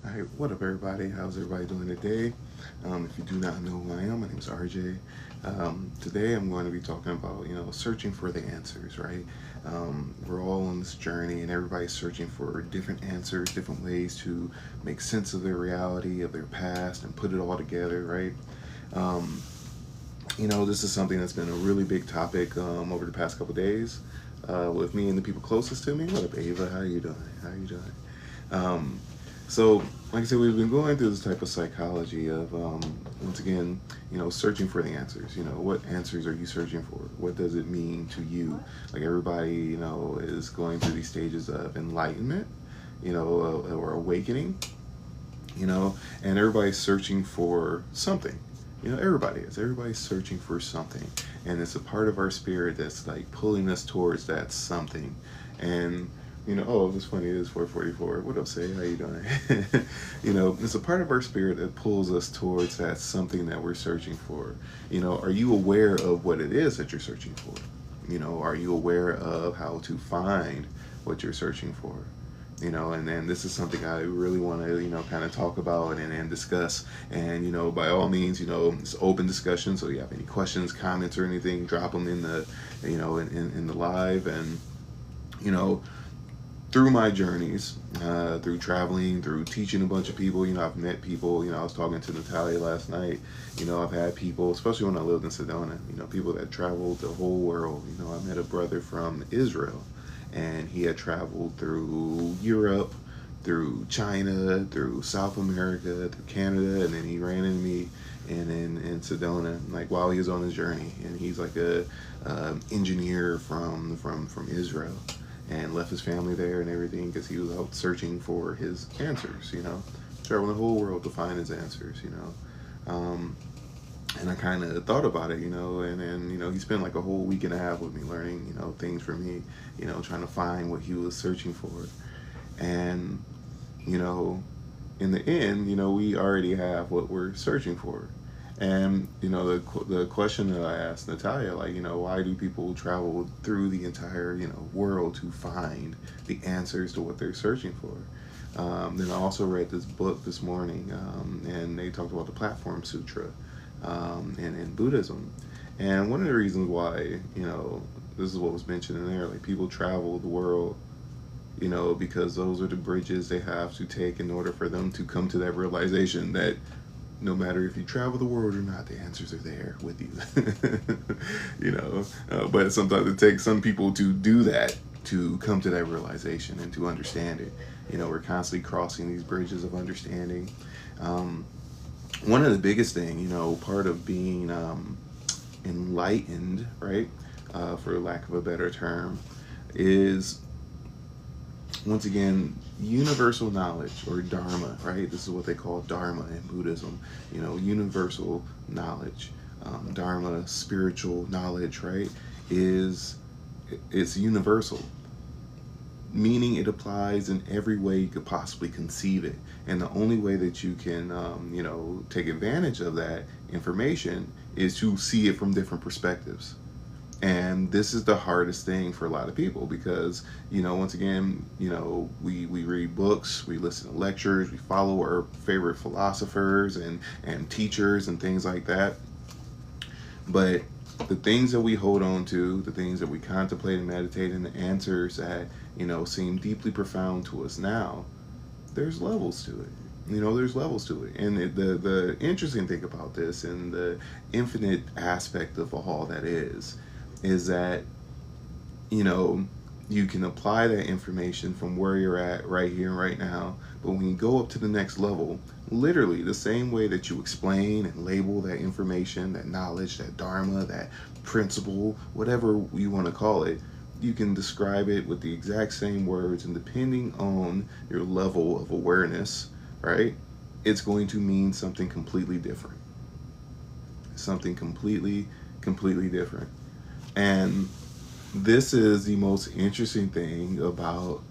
All right, what up, everybody? How's everybody doing today? If you do not know who I am, my name is RJ. Today, I'm going to be talking about, searching for the answers, right? We're all on this journey, and everybody's searching for different answers, different ways to make sense of their reality, of their past, and put it all together, right? Um, this is something that's been a really big topic over the past couple days with me and the people closest to me. What up, Ava? How you doing? How you doing? Um, so, like I said, we've been going through this type of psychology of, once again, searching for the answers. What answers are you searching for? What does it mean to you? Like everybody, is going through these stages of enlightenment, or awakening, and everybody's searching for something. Everybody is. Everybody's searching for something, and it's a part of our spirit that's like pulling us towards that something. And oh, it's funny. It is 4:44. What up, say? How you doing? It's a part of our spirit that pulls us towards that something that we're searching for. Are you aware of what it is that you're searching for? Are you aware of how to find what you're searching for? And then this is something I really want to, kind of talk about and discuss. And, by all means, it's open discussion. So you have any questions, comments, or anything, drop them in the, in the live. And, you know, through my journeys, through traveling, through teaching a bunch of people, I've met people. I was talking to Natalia last night. I've had people, especially when I lived in Sedona, people that traveled the whole world. I met a brother from Israel, and he had traveled through Europe, through China, through South America, through Canada, and then he ran into me in Sedona, like while he was on his journey. And he's like a engineer from Israel, and left his family there and everything because he was out searching for his answers. Traveling the whole world to find his answers. Um, and I kind of thought about it, and he spent like a whole week and a half with me learning, things for me, trying to find what he was searching for. And, you know, in the end, we already have what we're searching for. And, the question that I asked Natalia, like, why do people travel through the entire, world to find the answers to what they're searching for? Then I also read this book this morning, and they talked about the Platform Sutra, and in Buddhism. And one of the reasons why, this is what was mentioned in there, like people travel the world, because those are the bridges they have to take in order for them to come to that realization that no matter if you travel the world or not, the answers are there with you. But sometimes it takes some people to do that, to come to that realization and to understand it. We're constantly crossing these bridges of understanding. One of the biggest thing, part of being enlightened, right, for lack of a better term, is once again universal knowledge, or dharma, right? This is what they call dharma in Buddhism. Universal knowledge, dharma, spiritual knowledge, right? It's universal, meaning it applies in every way you could possibly conceive it. And the only way that you can, take advantage of that information is to see it from different perspectives. And this is the hardest thing for a lot of people because, once again, we read books, we listen to lectures, we follow our favorite philosophers and teachers and things like that. But the things that we hold on to, the things that we contemplate and meditate, and the answers that, seem deeply profound to us now, there's levels to it. There's levels to it. And the interesting thing about this, and the infinite aspect of all that is that, you can apply that information from where you're at right here and right now. But when you go up to the next level, literally the same way that you explain and label that information, that knowledge, that dharma, that principle, whatever you want to call it, you can describe it with the exact same words. And depending on your level of awareness, right, it's going to mean something completely different. Something completely different. And this is the most interesting thing about,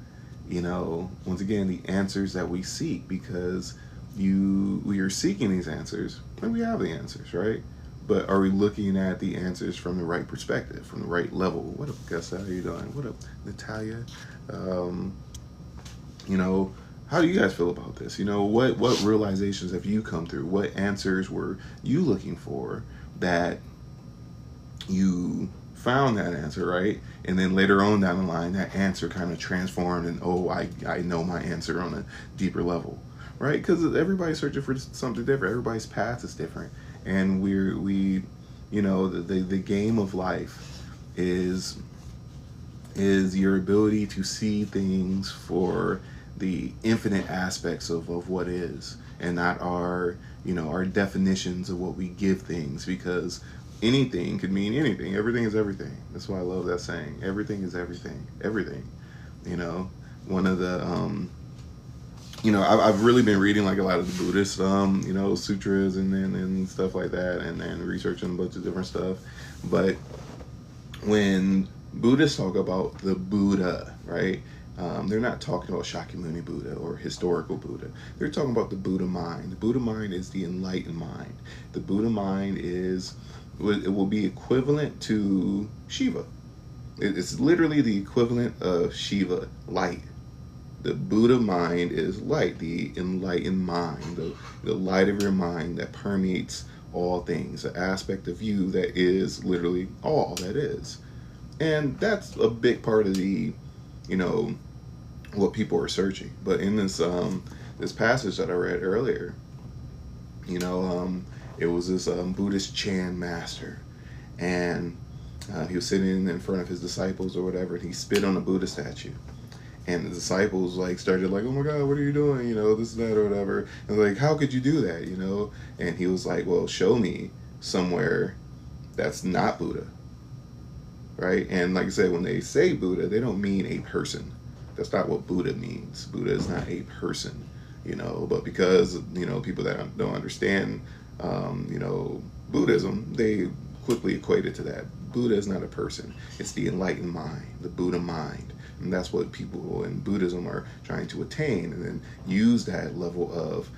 once again, the answers that we seek, because we are seeking these answers, and we have the answers, right? But are we looking at the answers from the right perspective, from the right level? What up, Gus? How you doing? What up, Natalia? Um, you know, How do you guys feel about this? What realizations have you come through? What answers were you looking for that you found that answer, right? And then later on down the line, that answer kind of transformed, and oh, I know my answer on a deeper level, right? Because everybody's searching for something different. Everybody's path is different, and the game of life is your ability to see things for the infinite aspects of what is, and not our definitions of what we give things, because anything could mean anything. Everything is everything. That's why I love that saying. Everything is everything. Everything. You know, one of the I've really been reading like a lot of the Buddhist sutras and stuff like that, and researching a bunch of different stuff. But when Buddhists talk about the Buddha, right? They're not talking about Shakyamuni Buddha or historical Buddha. They're talking about the Buddha mind. The Buddha mind is the enlightened mind. The Buddha mind it will be equivalent to Shiva. It's literally the equivalent of Shiva, light. The Buddha mind is light, the enlightened mind, the light of your mind that permeates all things, the aspect of you that is literally all that is. And that's a big part of the, what people are searching. But in this passage that I read earlier, it was this Buddhist Chan master, and he was sitting in front of his disciples or whatever, and he spit on a Buddha statue. And the disciples started oh my God, what are you doing? This and that or whatever. And like, how could you do that? And he was like, well, show me somewhere that's not Buddha. Right? And like I said, when they say Buddha, they don't mean a person. That's not what Buddha means. Buddha is not a person, but because, people that don't understand, Buddhism, they quickly equate it to that. Buddha is not a person. It's the enlightened mind, the Buddha mind. And that's what people in Buddhism are trying to attain, and then use that level of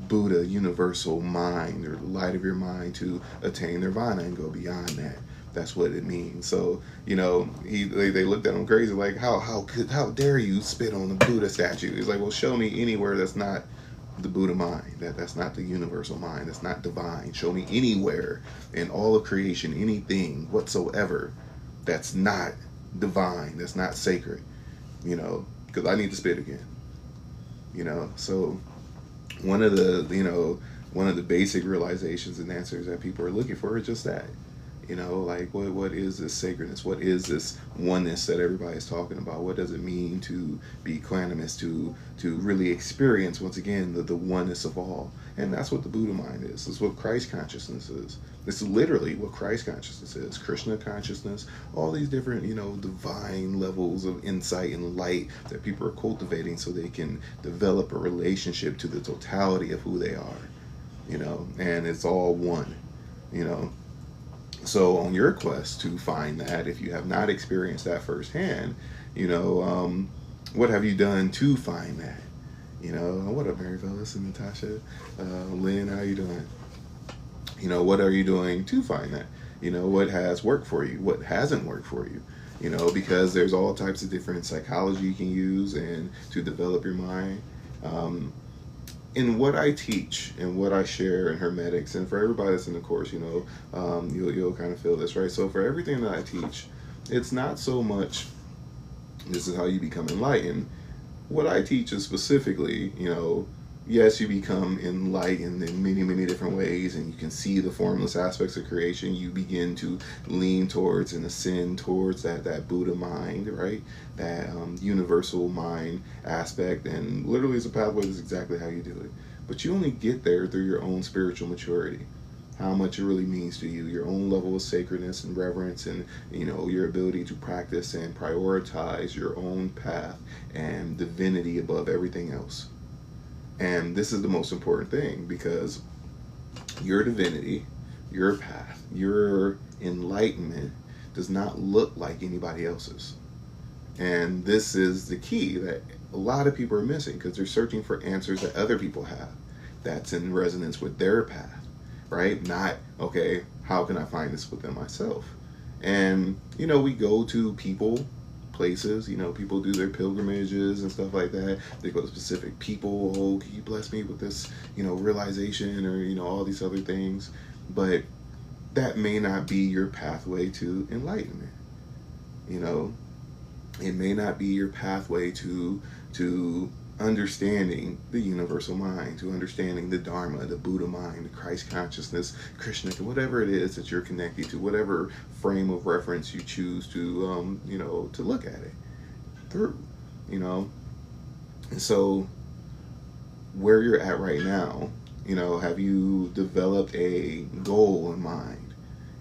Buddha universal mind, or light of your mind, to attain nirvana and go beyond that. That's what it means. So they looked at him crazy, like how dare you spit on the Buddha statue? He's like, well, show me anywhere that's not the Buddha mind, that's not the universal mind, that's not divine. Show me anywhere in all of creation, anything whatsoever that's not divine, that's not sacred, because I need to spit again. So one of the basic realizations and answers that people are looking for is just that. What is this sacredness? What is this oneness that everybody's talking about? What does it mean to be equanimous, to really experience, once again, the oneness of all? And that's what the Buddha mind is. It's what Christ consciousness is. It's literally what Christ consciousness is. Krishna consciousness, all these different, divine levels of insight and light that people are cultivating so they can develop a relationship to the totality of who they are, and it's all one, So on your quest to find that, if you have not experienced that firsthand, what have you done to find that? What up, Mary Vellis and Natasha? Lynn, how you doing? What are you doing to find that? What has worked for you? What hasn't worked for you? Because there's all types of different psychology you can use and to develop your mind. In what I teach and what I share in Hermetics, and for everybody that's in the course, you'll kind of feel this, right? So for everything that I teach, it's not so much this is how you become enlightened. What I teach is specifically, yes, you become enlightened in many, many different ways, and you can see the formless aspects of creation. You begin to lean towards and ascend towards that Buddha mind, right? That universal mind aspect, and literally it's a pathway. That's exactly how you do it. But you only get there through your own spiritual maturity. How much it really means to you, your own level of sacredness and reverence, and your ability to practice and prioritize your own path and divinity above everything else. And this is the most important thing, because your divinity, your path, your enlightenment does not look like anybody else's. And this is the key that a lot of people are missing, because they're searching for answers that other people have that's in resonance with their path, right? Not, okay, how can I find this within myself? And, we go to people, places. You know, people do their pilgrimages and stuff like that. They go to specific people. Oh, can you bless me with this, you know, realization, or, you know, all these other things. But that may not be your pathway to enlightenment. You know, it may not be your pathway to understanding the universal mind, to understanding the Dharma, the Buddha mind, the Christ consciousness, Krishna, whatever it is that you're connecting to, whatever frame of reference you choose to, you know, to look at it through, you know. And so where you're at right now, you know, have you developed a goal in mind?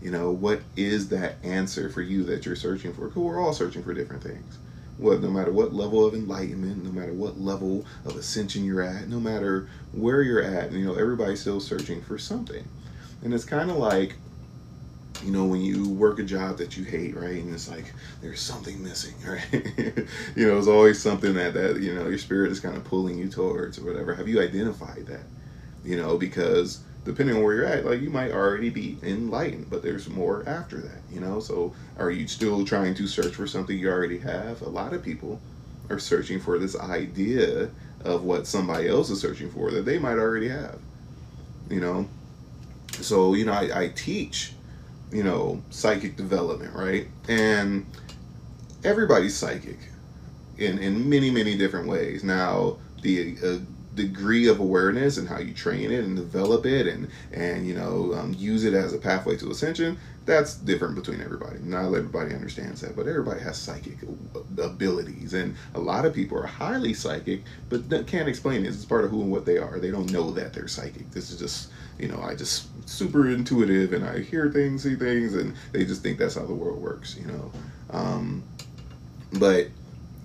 You know, what is that answer for you that you're searching for? Because we're all searching for different things. Well, no matter what level of enlightenment, no matter what level of ascension you're at, no matter where you're at, you know, everybody's still searching for something. And it's kind of like, you know, when you work a job that you hate, right? And it's like, there's something missing, right? You know, there's always something that, you know, your spirit is kind of pulling you towards or whatever. Have you identified that? You know, because depending on where you're at, like, you might already be enlightened, but there's more after that, you know? So are you still trying to search for something you already have? A lot of people are searching for this idea of what somebody else is searching for that they might already have, you know? So, you know, I teach, you know, psychic development, right? And everybody's psychic in many, many different ways. Now, the degree of awareness and how you train it and develop it and you know, use it as a pathway to ascension, that's different between everybody. Not everybody understands that, but everybody has psychic abilities, and a lot of people are highly psychic but can't explain it. It's part of who and what they are. They don't know that they're psychic. This is just, you know, I just super intuitive and I hear things, see things, and they just think that's how the world works, you know. But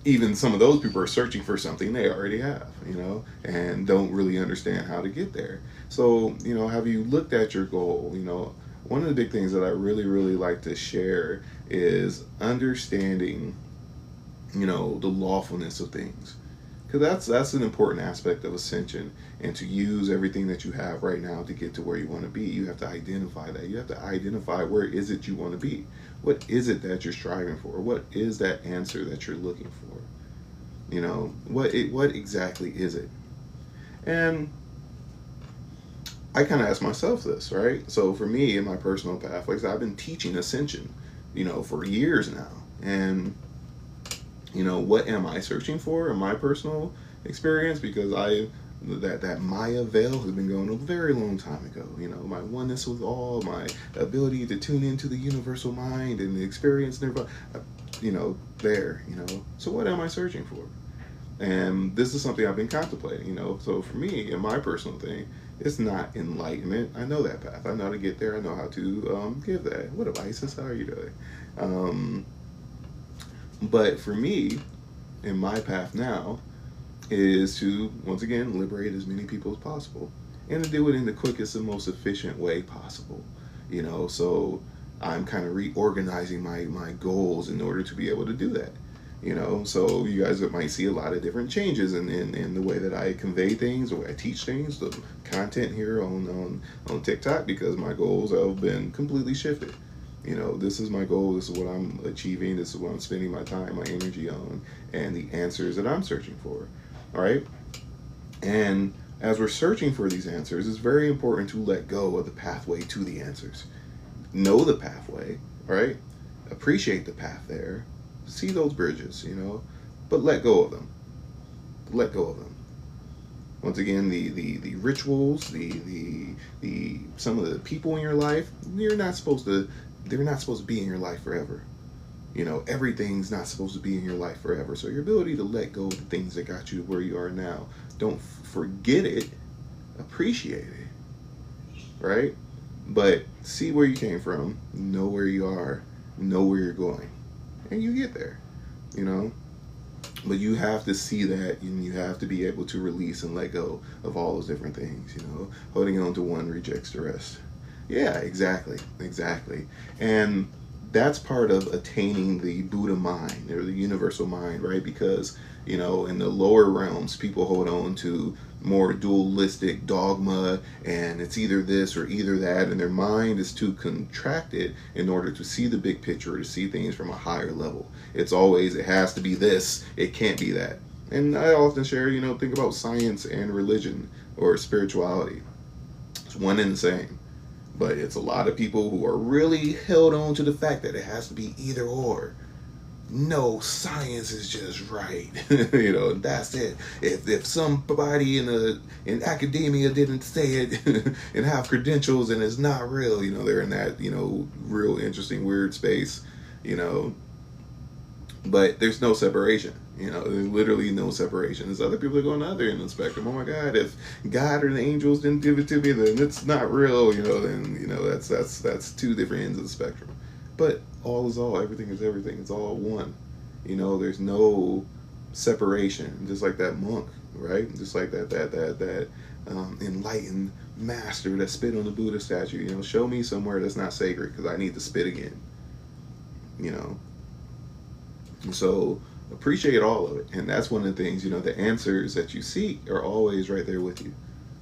even some of those people are searching for something they already have, you know, and don't really understand how to get there. So, you know, have you looked at your goal? You know, one of the big things that I really, really like to share is understanding, you know, the lawfulness of things. Because that's an important aspect of ascension. And to use everything that you have right now to get to where you want to be, you have to identify that. You have to identify where is it you want to be. What is it that you're striving for? What is that answer that you're looking for? You know, what exactly is it? And I kind of ask myself this, right? So for me, in my personal pathways, I've been teaching ascension, you know, for years now. And you know, what am I searching for in my personal experience? Because that Maya veil has been going a very long time ago. You know, my oneness with all, my ability to tune into the universal mind and the experience nearby, you know, there, you know. So what am I searching for? And this is something I've been contemplating, you know. So for me, in my personal thing, it's not enlightenment. I know that path. I know how to get there. I know how to give that. What up, Isis? How are you doing? But for me, in my path now, is to, once again, liberate as many people as possible. And to do it in the quickest and most efficient way possible. You know, so I'm kind of reorganizing my goals in order to be able to do that. You know, so you guys might see a lot of different changes in the way that I convey things, the way I teach things, the content here on TikTok, because my goals have been completely shifted. You know, this is my goal, this is what I'm achieving, this is what I'm spending my time, my energy on, and the answers that I'm searching for, all right? And as we're searching for these answers, it's very important to let go of the pathway to the answers. Know the pathway, all right? Appreciate the path there. See those bridges, you know, but let go of them. Let go of them. Once again, the rituals, the some of the people in your life, they're not supposed to be in your life forever. You know, everything's not supposed to be in your life forever. So your ability to let go of the things that got you where you are now, don't forget it, appreciate it, right? But see where you came from, know where you are, know where you're going, and you get there, you know? But you have to see that, and you have to be able to release and let go of all those different things, you know? Holding on to one rejects the rest. Yeah, exactly. And that's part of attaining the Buddha mind, or the universal mind, right? Because You know, in the lower realms, people hold on to more dualistic dogma, and it's either this or either that, and their mind is too contracted in order to see the big picture or to see things from a higher level. It's always, it has to be this, it can't be that. And I often share, you know, think about science and religion or spirituality. It's one and the same. But it's a lot of people who are really held on to the fact that it has to be either or. No, science is just right. You know, that's it. If somebody in academia didn't say it and have credentials and it's not real, you know, they're in that, you know, real interesting weird space, you know. But there's no separation. You know, there's literally no separation. There's other people that go on the other end of the spectrum. Oh my God, if God or the angels didn't give it to me, then it's not real. You know, then you know that's two different ends of the spectrum. But all is all. Everything is everything. It's all one. You know, there's no separation. Just like that monk, right? Just like that enlightened master that spit on the Buddha statue. You know, show me somewhere that's not sacred because I need to spit again. You know. And so appreciate all of it. And that's one of the things, you know, the answers that you seek are always right there with you.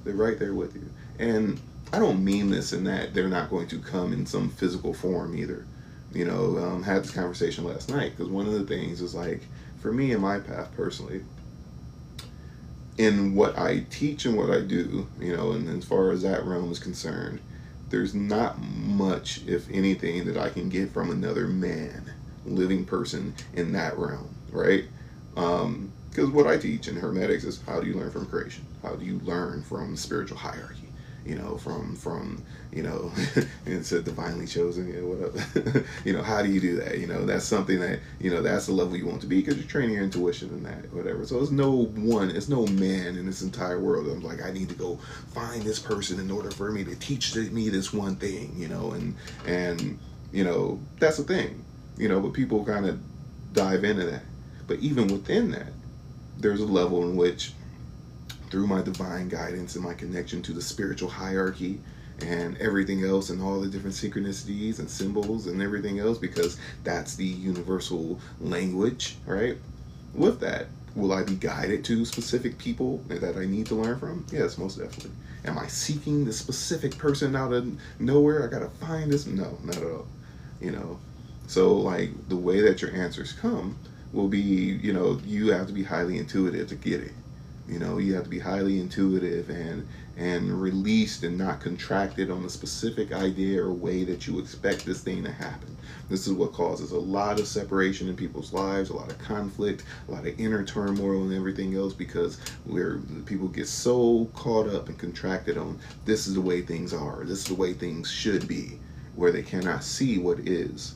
They're right there with you. And I don't mean this in that they're not going to come in some physical form either. You know, had this conversation last night because one of the things is like, for me in my path personally, in what I teach and what I do, you know, and as far as that realm is concerned, there's not much, if anything, that I can get from another man, living person in that realm, right? Because what I teach in Hermetics is how do you learn from creation? How do you learn from spiritual hierarchy? You know, from you know, it's a divinely chosen. You know, what up? You know, how do you do that? You know, that's something that, you know, that's the level you want to be because you're training your intuition in that, whatever. So it's no man in this entire world. I'm like, I need to go find this person in order for me to teach me this one thing. You know, and you know, that's the thing. You know, but people kind of dive into that. But even within that, there's a level in which, through my divine guidance and my connection to the spiritual hierarchy and everything else and all the different synchronicities and symbols and everything else, because that's the universal language, right? With that, will I be guided to specific people that I need to learn from? Yes, most definitely. Am I seeking the specific person out of nowhere? I gotta find this? No, not at all. You know, so like the way that your answers come will be, you know, you have to be highly intuitive to get it. You know, you have to be highly intuitive and released and not contracted on a specific idea or way that you expect this thing to happen. This is what causes a lot of separation in people's lives, a lot of conflict, a lot of inner turmoil and everything else, because people get so caught up and contracted on this is the way things are, this is the way things should be, where they cannot see what is,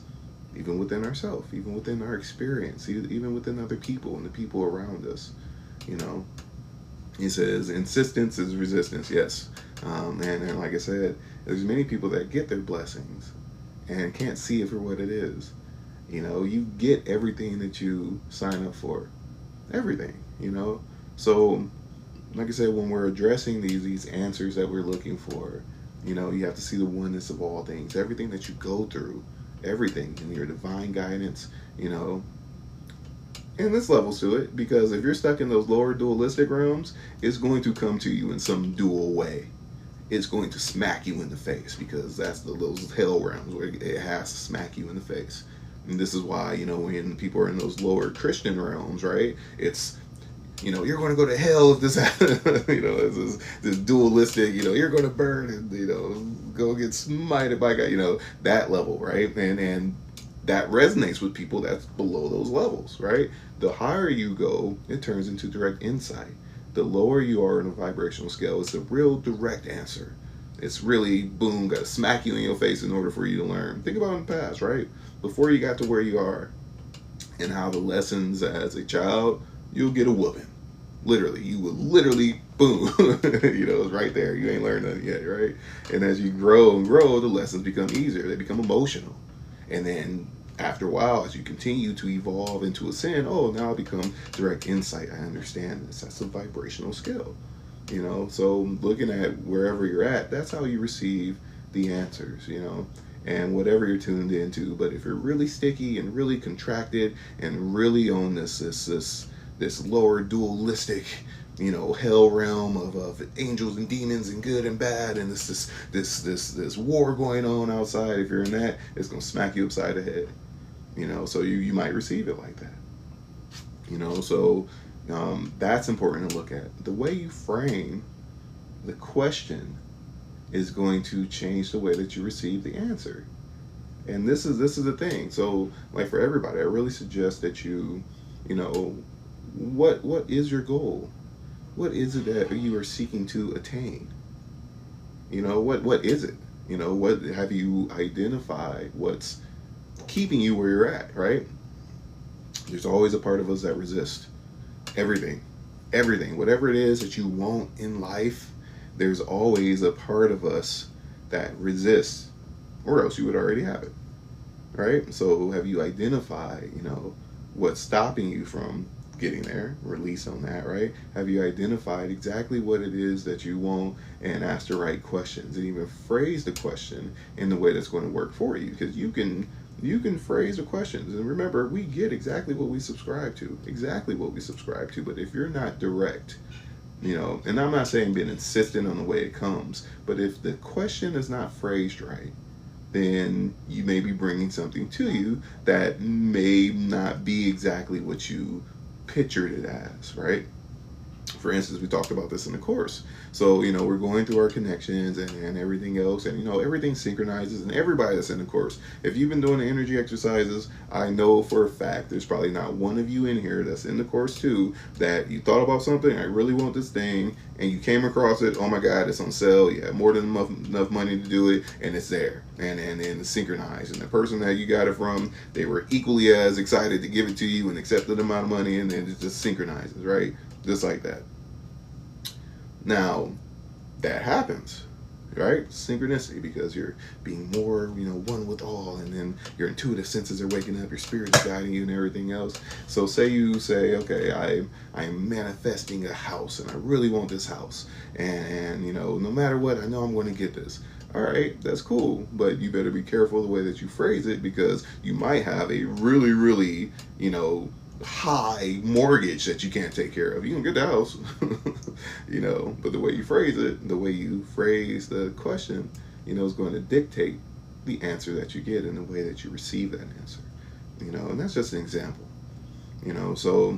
even within ourselves, even within our experience, even within other people and the people around us, you know. He says, insistence is resistance, yes. And like I said, there's many people that get their blessings and can't see it for what it is. You know, you get everything that you sign up for. Everything, you know. So, like I said, when we're addressing these answers that we're looking for, you know, you have to see the oneness of all things. Everything that you go through, everything in your divine guidance, you know. And there's levels to it, because if you're stuck in those lower dualistic realms, it's going to come to you in some dual way. It's going to smack you in the face, because that's those hell realms where it has to smack you in the face. And this is why, you know, when people are in those lower Christian realms, right? It's, you know, you're going to go to hell if this happens. You know, this dualistic, you know, you're going to burn and, you know, go get smited by God, you know, that level, right? And that resonates with people that's below those levels, right? The higher you go, it turns into direct insight. The lower you are in a vibrational scale, it's a real direct answer. It's really, boom, got to smack you in your face in order for you to learn. Think about in the past, right? Before you got to where you are, and how the lessons as a child, you'll get a whooping. Literally, you will literally, boom, you know, it's right there. You ain't learned nothing yet, right? And as you grow and grow, the lessons become easier. They become emotional. And then after a while, as you continue to evolve into a sin, oh, now I become direct insight. I understand this. That's a vibrational skill, you know? So looking at wherever you're at, that's how you receive the answers, you know? And whatever you're tuned into. But if you're really sticky and really contracted and really on this this lower dualistic, hell realm of angels and demons and good and bad, and this war going on outside. If you're in that, it's gonna smack you upside the head. So you might receive it like that. So that's important to look at. The way you frame the question is going to change the way that you receive the answer. And this is the thing. So, like, for everybody, I really suggest that what is your goal? What is it that you are seeking to attain? What is it? What have you identified? What's keeping you where you're at, right? There's always a part of us that resists everything. Whatever it is that you want in life, there's always a part of us that resists, or else you would already have it, right? So have you identified, what's stopping you from getting there? Release on that, right? Have you identified exactly what it is that you want and ask the right questions, and even phrase the question in the way that's going to work for you? Because you can phrase the questions, and remember, we get exactly what we subscribe to, but if you're not direct, and I'm not saying being insistent on the way it comes, but if the question is not phrased right, then you may be bringing something to you that may not be exactly what you pictured it as, right? For instance, we talked about this in the course. So, we're going through our connections and everything else, and, everything synchronizes, and everybody that's in the course. If you've been doing the energy exercises, I know for a fact there's probably not one of you in here that's in the course too, that you thought about something, I really want this thing, and you came across it, oh my God, it's on sale, you have more than enough money to do it, and it's there, and it's synchronized, and the person that you got it from, they were equally as excited to give it to you and accept the amount of money, and then it just synchronizes, right? Just like that. Now, that happens, right? Synchronicity, because you're being more, one with all, and then your intuitive senses are waking up, your spirit is guiding you and everything else. So you say, okay, I'm manifesting a house, and I really want this house, and no matter what, I know I'm going to get this. All right, that's cool, but you better be careful the way that you phrase it, because you might have a really, really, high mortgage that you can't take care of. You can get the house, but the way you phrase it, the way you phrase the question, is going to dictate the answer that you get and the way that you receive that answer. And that's just an example. So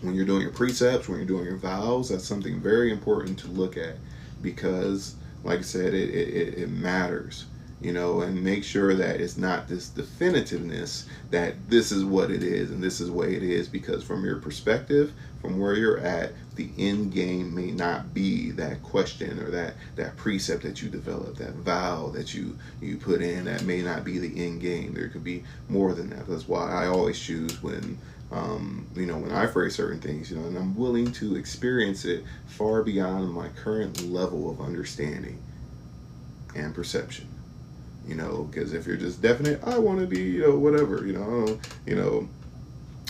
when you're doing your precepts, when you're doing your vows, that's something very important to look at, because, like I said, it matters. And make sure that it's not this definitiveness that this is what it is and this is the way it is, because from your perspective, from where you're at, the end game may not be that question or that precept that you develop, that vow that you put in, that may not be the end game. There could be more than that. That's why I always choose when I phrase certain things, and I'm willing to experience it far beyond my current level of understanding and perception. Because if you're just definite, I want to be, whatever,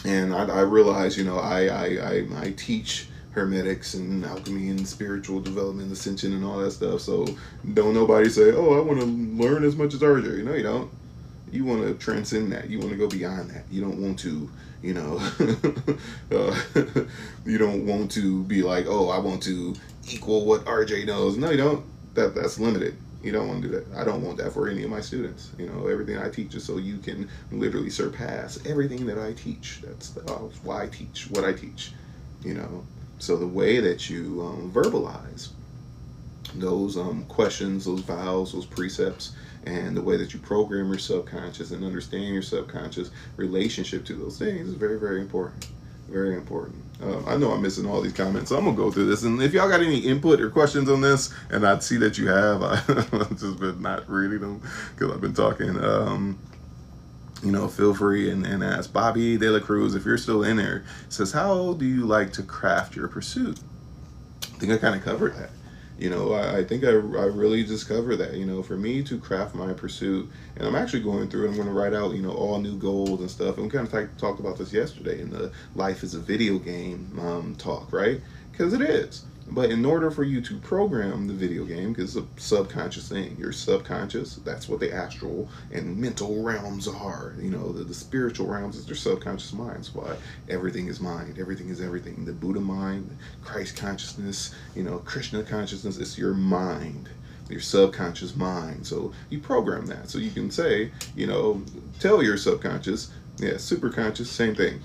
and I realize, I teach hermetics and alchemy and spiritual development, ascension and all that stuff. So don't nobody say, oh, I want to learn as much as RJ. No, you don't. You want to transcend that. You want to go beyond that. You don't want to, you don't want to be like, oh, I want to equal what RJ knows. No, you don't. That's limited. You don't want to do that. I don't want that for any of my students. Everything I teach is so you can literally surpass everything that I teach. That's why I teach what I teach. So the way that you verbalize those questions, those vows, those precepts, and the way that you program your subconscious and understand your subconscious relationship to those things is very, very important. Very important. I know I'm missing all these comments, so I'm gonna go through this. And if y'all got any input or questions on this, and I see that you have, I've just been not reading them because I've been talking. Feel free and ask. Bobby De La Cruz, if you're still in there, says, how do you like to craft your pursuit? I think I kind of covered that. I think I really just cover that. For me to craft my pursuit, and I'm actually going through, I'm going to write out, all new goals and stuff. And we kind of talked about this yesterday in the Life is a Video Game talk, right? Because it is. But in order for you to program the video game, because it's a subconscious thing, your subconscious, that's what the astral and mental realms are. The spiritual realms is their subconscious minds. Why everything is mind, everything is everything. The Buddha mind, Christ consciousness, Krishna consciousness, it's your mind, your subconscious mind. So you program that. So you can say, tell your subconscious, yeah, superconscious, same thing.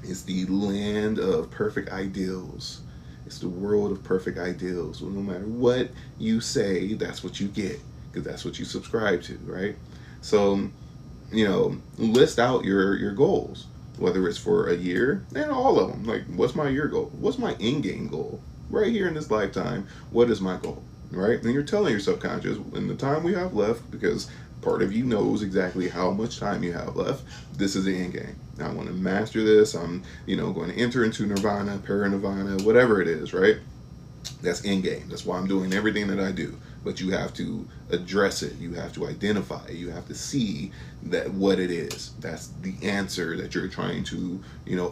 It's the land of perfect ideals. It's the world of perfect ideals. Well, no matter what you say, that's what you get, because that's what you subscribe to, right? So, list out your goals, whether it's for a year, and all of them. Like, what's my year goal? What's my in-game goal? Right here in this lifetime, what is my goal, right? And you're telling your subconscious, in the time we have left, because part of you knows exactly how much time you have left, this is the end game. I want to master this. I'm, going to enter into nirvana, parinirvana, whatever it is, right? That's end game. That's why I'm doing everything that I do. But you have to address it. You have to identify it. You have to see that what it is. That's the answer that you're trying to,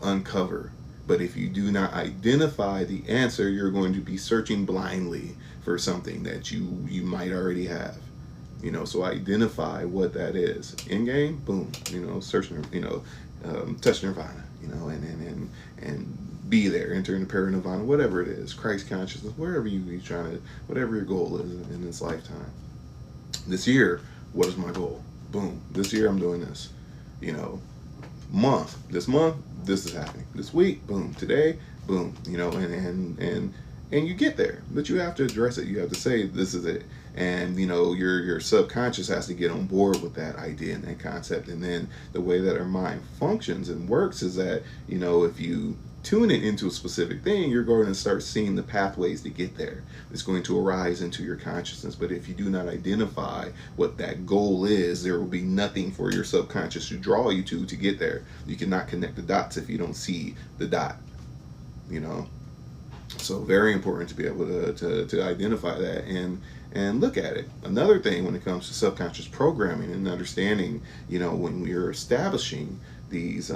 uncover. But if you do not identify the answer, you're going to be searching blindly for something that you might already have. So identify what that is. In game, boom, searching, touch nirvana, and be there, enter into parinirvana, whatever it is, Christ consciousness, wherever you're trying to, whatever your goal is in this lifetime. This year, what is my goal? Boom. This year I'm doing this. This month, this is happening. This week, boom. Today, boom. And you get there, but you have to address it. You have to say, this is it. And, your subconscious has to get on board with that idea and that concept. And then the way that our mind functions and works is that, if you tune it into a specific thing, you're going to start seeing the pathways to get there. It's going to arise into your consciousness. But if you do not identify what that goal is, there will be nothing for your subconscious to draw you to get there. You cannot connect the dots if you don't see the dot, So very important to be able to identify that and look at it. Another thing when it comes to subconscious programming and understanding, when we're establishing these,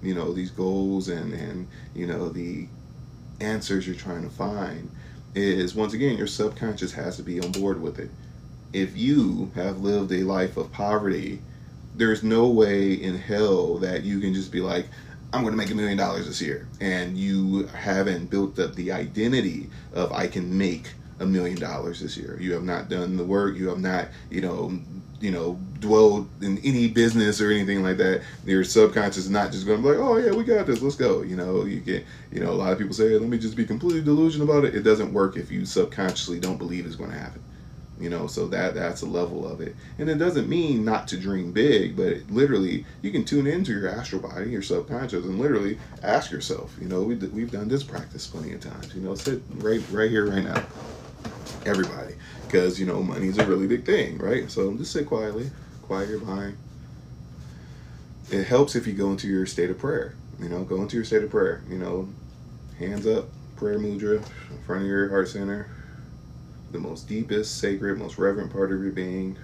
these goals and the answers you're trying to find, is once again, your subconscious has to be on board with it. If you have lived a life of poverty, there's no way in hell that you can just be like, I'm going to make $1 million this year, and you haven't built up the identity of I can make $1 million this year. You have not done the work. You have not, dwelled in any business or anything like that. Your subconscious is not just going to be like, oh yeah, we got this, let's go. You get, a lot of people say, let me just be completely delusional about it. It doesn't work if you subconsciously don't believe it's going to happen. So that's a level of it. And it doesn't mean not to dream big, but literally you can tune into your astral body, your subconscious, and literally ask yourself, we've done this practice plenty of times, sit right here, right now, everybody, because, money is a really big thing, right? So just sit quietly, quiet your mind. It helps if you go into your state of prayer, go into your state of prayer, hands up, prayer mudra in front of your heart center. The most deepest, sacred, most reverent part of your being.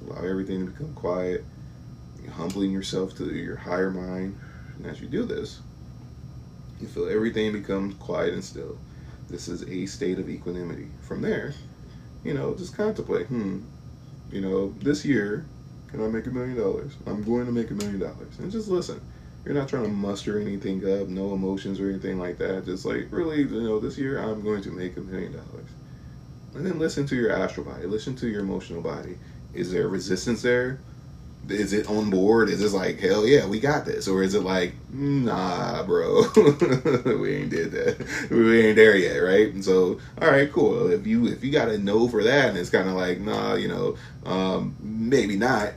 Allow everything to become quiet. You're humbling yourself to your higher mind. And as you do this, you feel everything become quiet and still. This is a state of equanimity. From there, just contemplate. This year, can I make $1 million? I'm going to make $1 million. And just listen. You're not trying to muster anything up, no emotions or anything like that. Just like, really, this year I'm going to make $1 million. And then listen to your astral body. Listen to your emotional body. Is there resistance there? Is it on board? Is it like, hell yeah, we got this? Or is it like, nah, bro, we ain't did that. We ain't there yet, right? And so, all right, cool. If you got a no for that, and it's kind of like, nah, maybe not,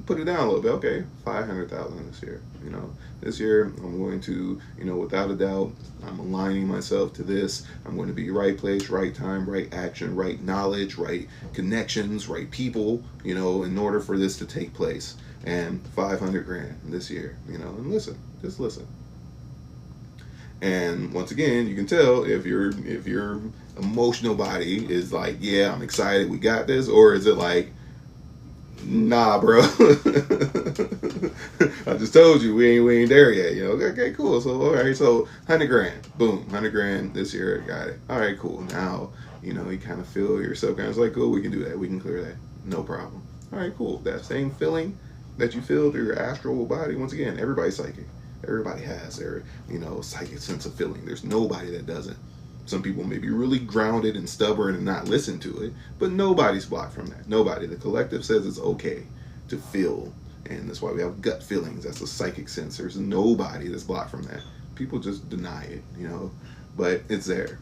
put it down a little bit. Okay, 500,000 this year. This year I'm going to, without a doubt, I'm aligning myself to this. I'm going to be right place, right time, right action, right knowledge, right connections, right people, in order for this to take place. And 500 grand this year, and just listen. And once again, you can tell if your emotional body is like, yeah, I'm excited, we got this, or is it like, Nah, bro. I just told you we ain't there yet. Okay, cool. So all right, so 100 grand, boom, 100 grand this year. Got it. All right, cool. Now you kind of feel your subconscious like, cool, we can do that. We can clear that. No problem. All right, cool. That same feeling that you feel through your astral body. Once again, everybody's psychic. Everybody has their psychic sense of feeling. There's nobody that doesn't. Some people may be really grounded and stubborn and not listen to it, but nobody's blocked from that. Nobody. The collective says it's okay to feel, and that's why we have gut feelings. That's a psychic sense. There's nobody that's blocked from that. People just deny it, but it's there.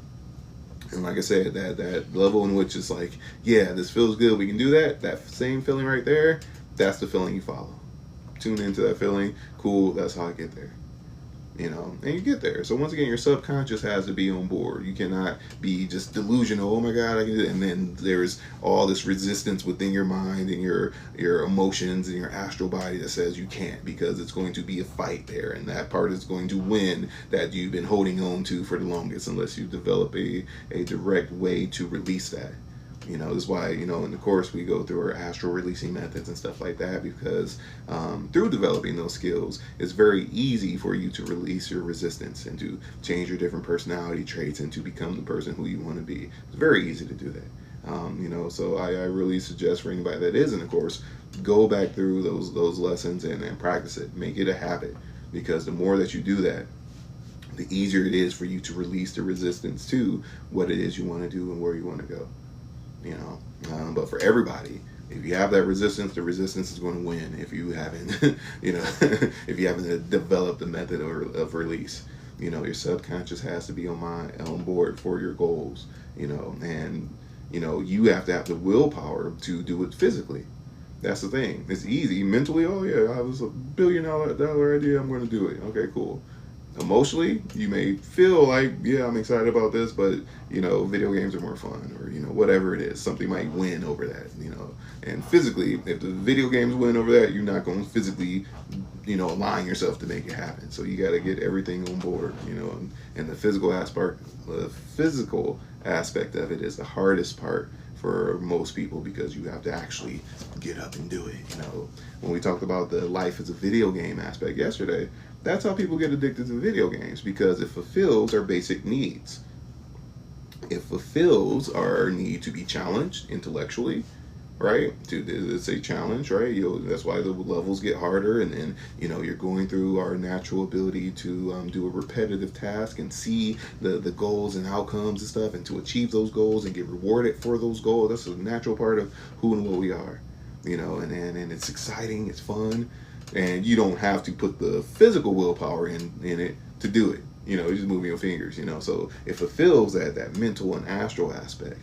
And like I said, that level in which it's like, yeah, this feels good, we can do that. That same feeling right there, that's the feeling you follow. Tune into that feeling. Cool, that's how I get there. And you get there. So once again, your subconscious has to be on board. You cannot be just delusional. Oh my God, I can do it. And then there's all this resistance within your mind and your emotions and your astral body that says you can't, because it's going to be a fight there, and that part is going to win that you've been holding on to for the longest, unless you develop a direct way to release that. This is why, in the course we go through our astral releasing methods and stuff like that, because through developing those skills, it's very easy for you to release your resistance and to change your different personality traits and to become the person who you want to be. It's very easy to do that. So I really suggest for anybody that is in the course, go back through those lessons and practice it. Make it a habit, because the more that you do that, the easier it is for you to release the resistance to what it is you want to do and where you want to go. But for everybody, if you have that resistance, the resistance is going to win. If you haven't, if you haven't developed the method of release, your subconscious has to be on board for your goals. And you have to have the willpower to do it physically. That's the thing. It's easy mentally. Oh yeah, I have this $1 billion idea. I'm going to do it. Okay, cool. Emotionally, you may feel like, yeah, I'm excited about this, but video games are more fun, or whatever it is, something might win over that. And physically, if the video games win over that, you're not going to physically align yourself to make it happen. So you got to get everything on board. And the physical aspect of it is the hardest part for most people, because you have to actually get up and do it. When we talked about the life as a video game aspect yesterday, that's how people get addicted to video games, because it fulfills our basic needs. It fulfills our need to be challenged intellectually, right? It's a challenge, right? That's why the levels get harder, and then you're going through our natural ability to do a repetitive task and see the goals and outcomes and stuff, and to achieve those goals and get rewarded for those goals. That's a natural part of who and what we are, and it's exciting, it's fun. And you don't have to put the physical willpower in it to do it. You just move your fingers, So it fulfills that mental and astral aspect.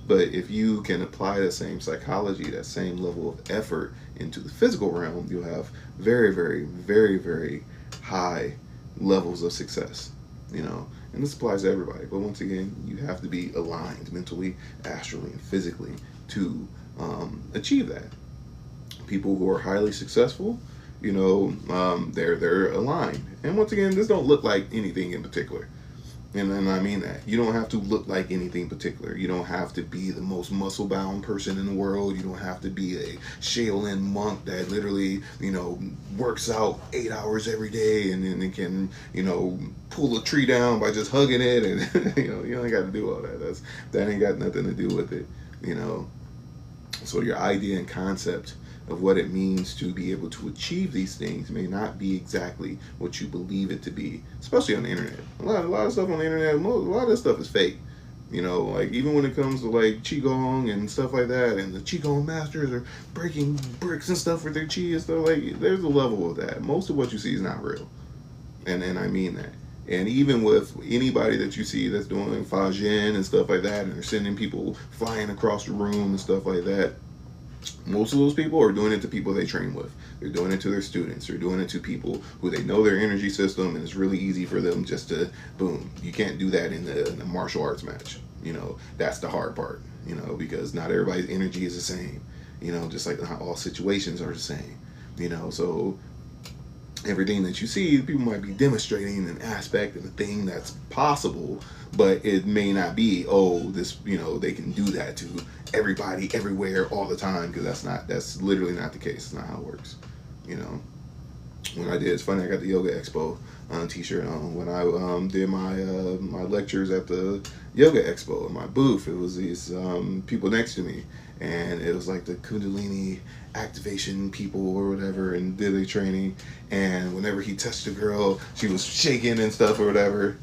But if you can apply the same psychology, that same level of effort into the physical realm, you'll have very, very, very, very high levels of success, And this applies to everybody. But once again, you have to be aligned mentally, astrally, and physically to achieve that. People who are highly successful, they're aligned. And once again, this don't look like anything in particular. And I mean that. You don't have to look like anything particular. You don't have to be the most muscle-bound person in the world. You don't have to be a Shaolin monk that literally, works out 8 hours every day and then can, pull a tree down by just hugging it. And, you ain't got to do all that. That ain't got nothing to do with it, So your idea and concept of what it means to be able to achieve these things may not be exactly what you believe it to be, especially on the internet. A lot of stuff on the internet, a lot of this stuff is fake. Like even when it comes to like Qigong and stuff like that, and the Qigong masters are breaking bricks and stuff with their Qi and stuff, like there's a level of that. Most of what you see is not real. And I mean that. And even with anybody that you see that's doing Fajin and stuff like that, and they're sending people flying across the room and stuff like that, most of those people are doing it to people they train with. They're doing it to their students. They're doing it to people who they know their energy system, and it's really easy for them just to, boom. You can't do that in the martial arts match. That's the hard part, because not everybody's energy is the same. Just like not all situations are the same. So everything that you see, people might be demonstrating an aspect of a thing that's possible, but it may not be, oh, this, they can do that to everybody, everywhere, all the time, because that's literally not the case. It's not how it works. You know, when I did, it's funny, I got the Yoga Expo t-shirt on. When I did my lectures at the Yoga Expo in my booth, it was these people next to me, and it was like the Kundalini activation people or whatever, and did the training, and whenever he touched a girl, she was shaking and stuff or whatever.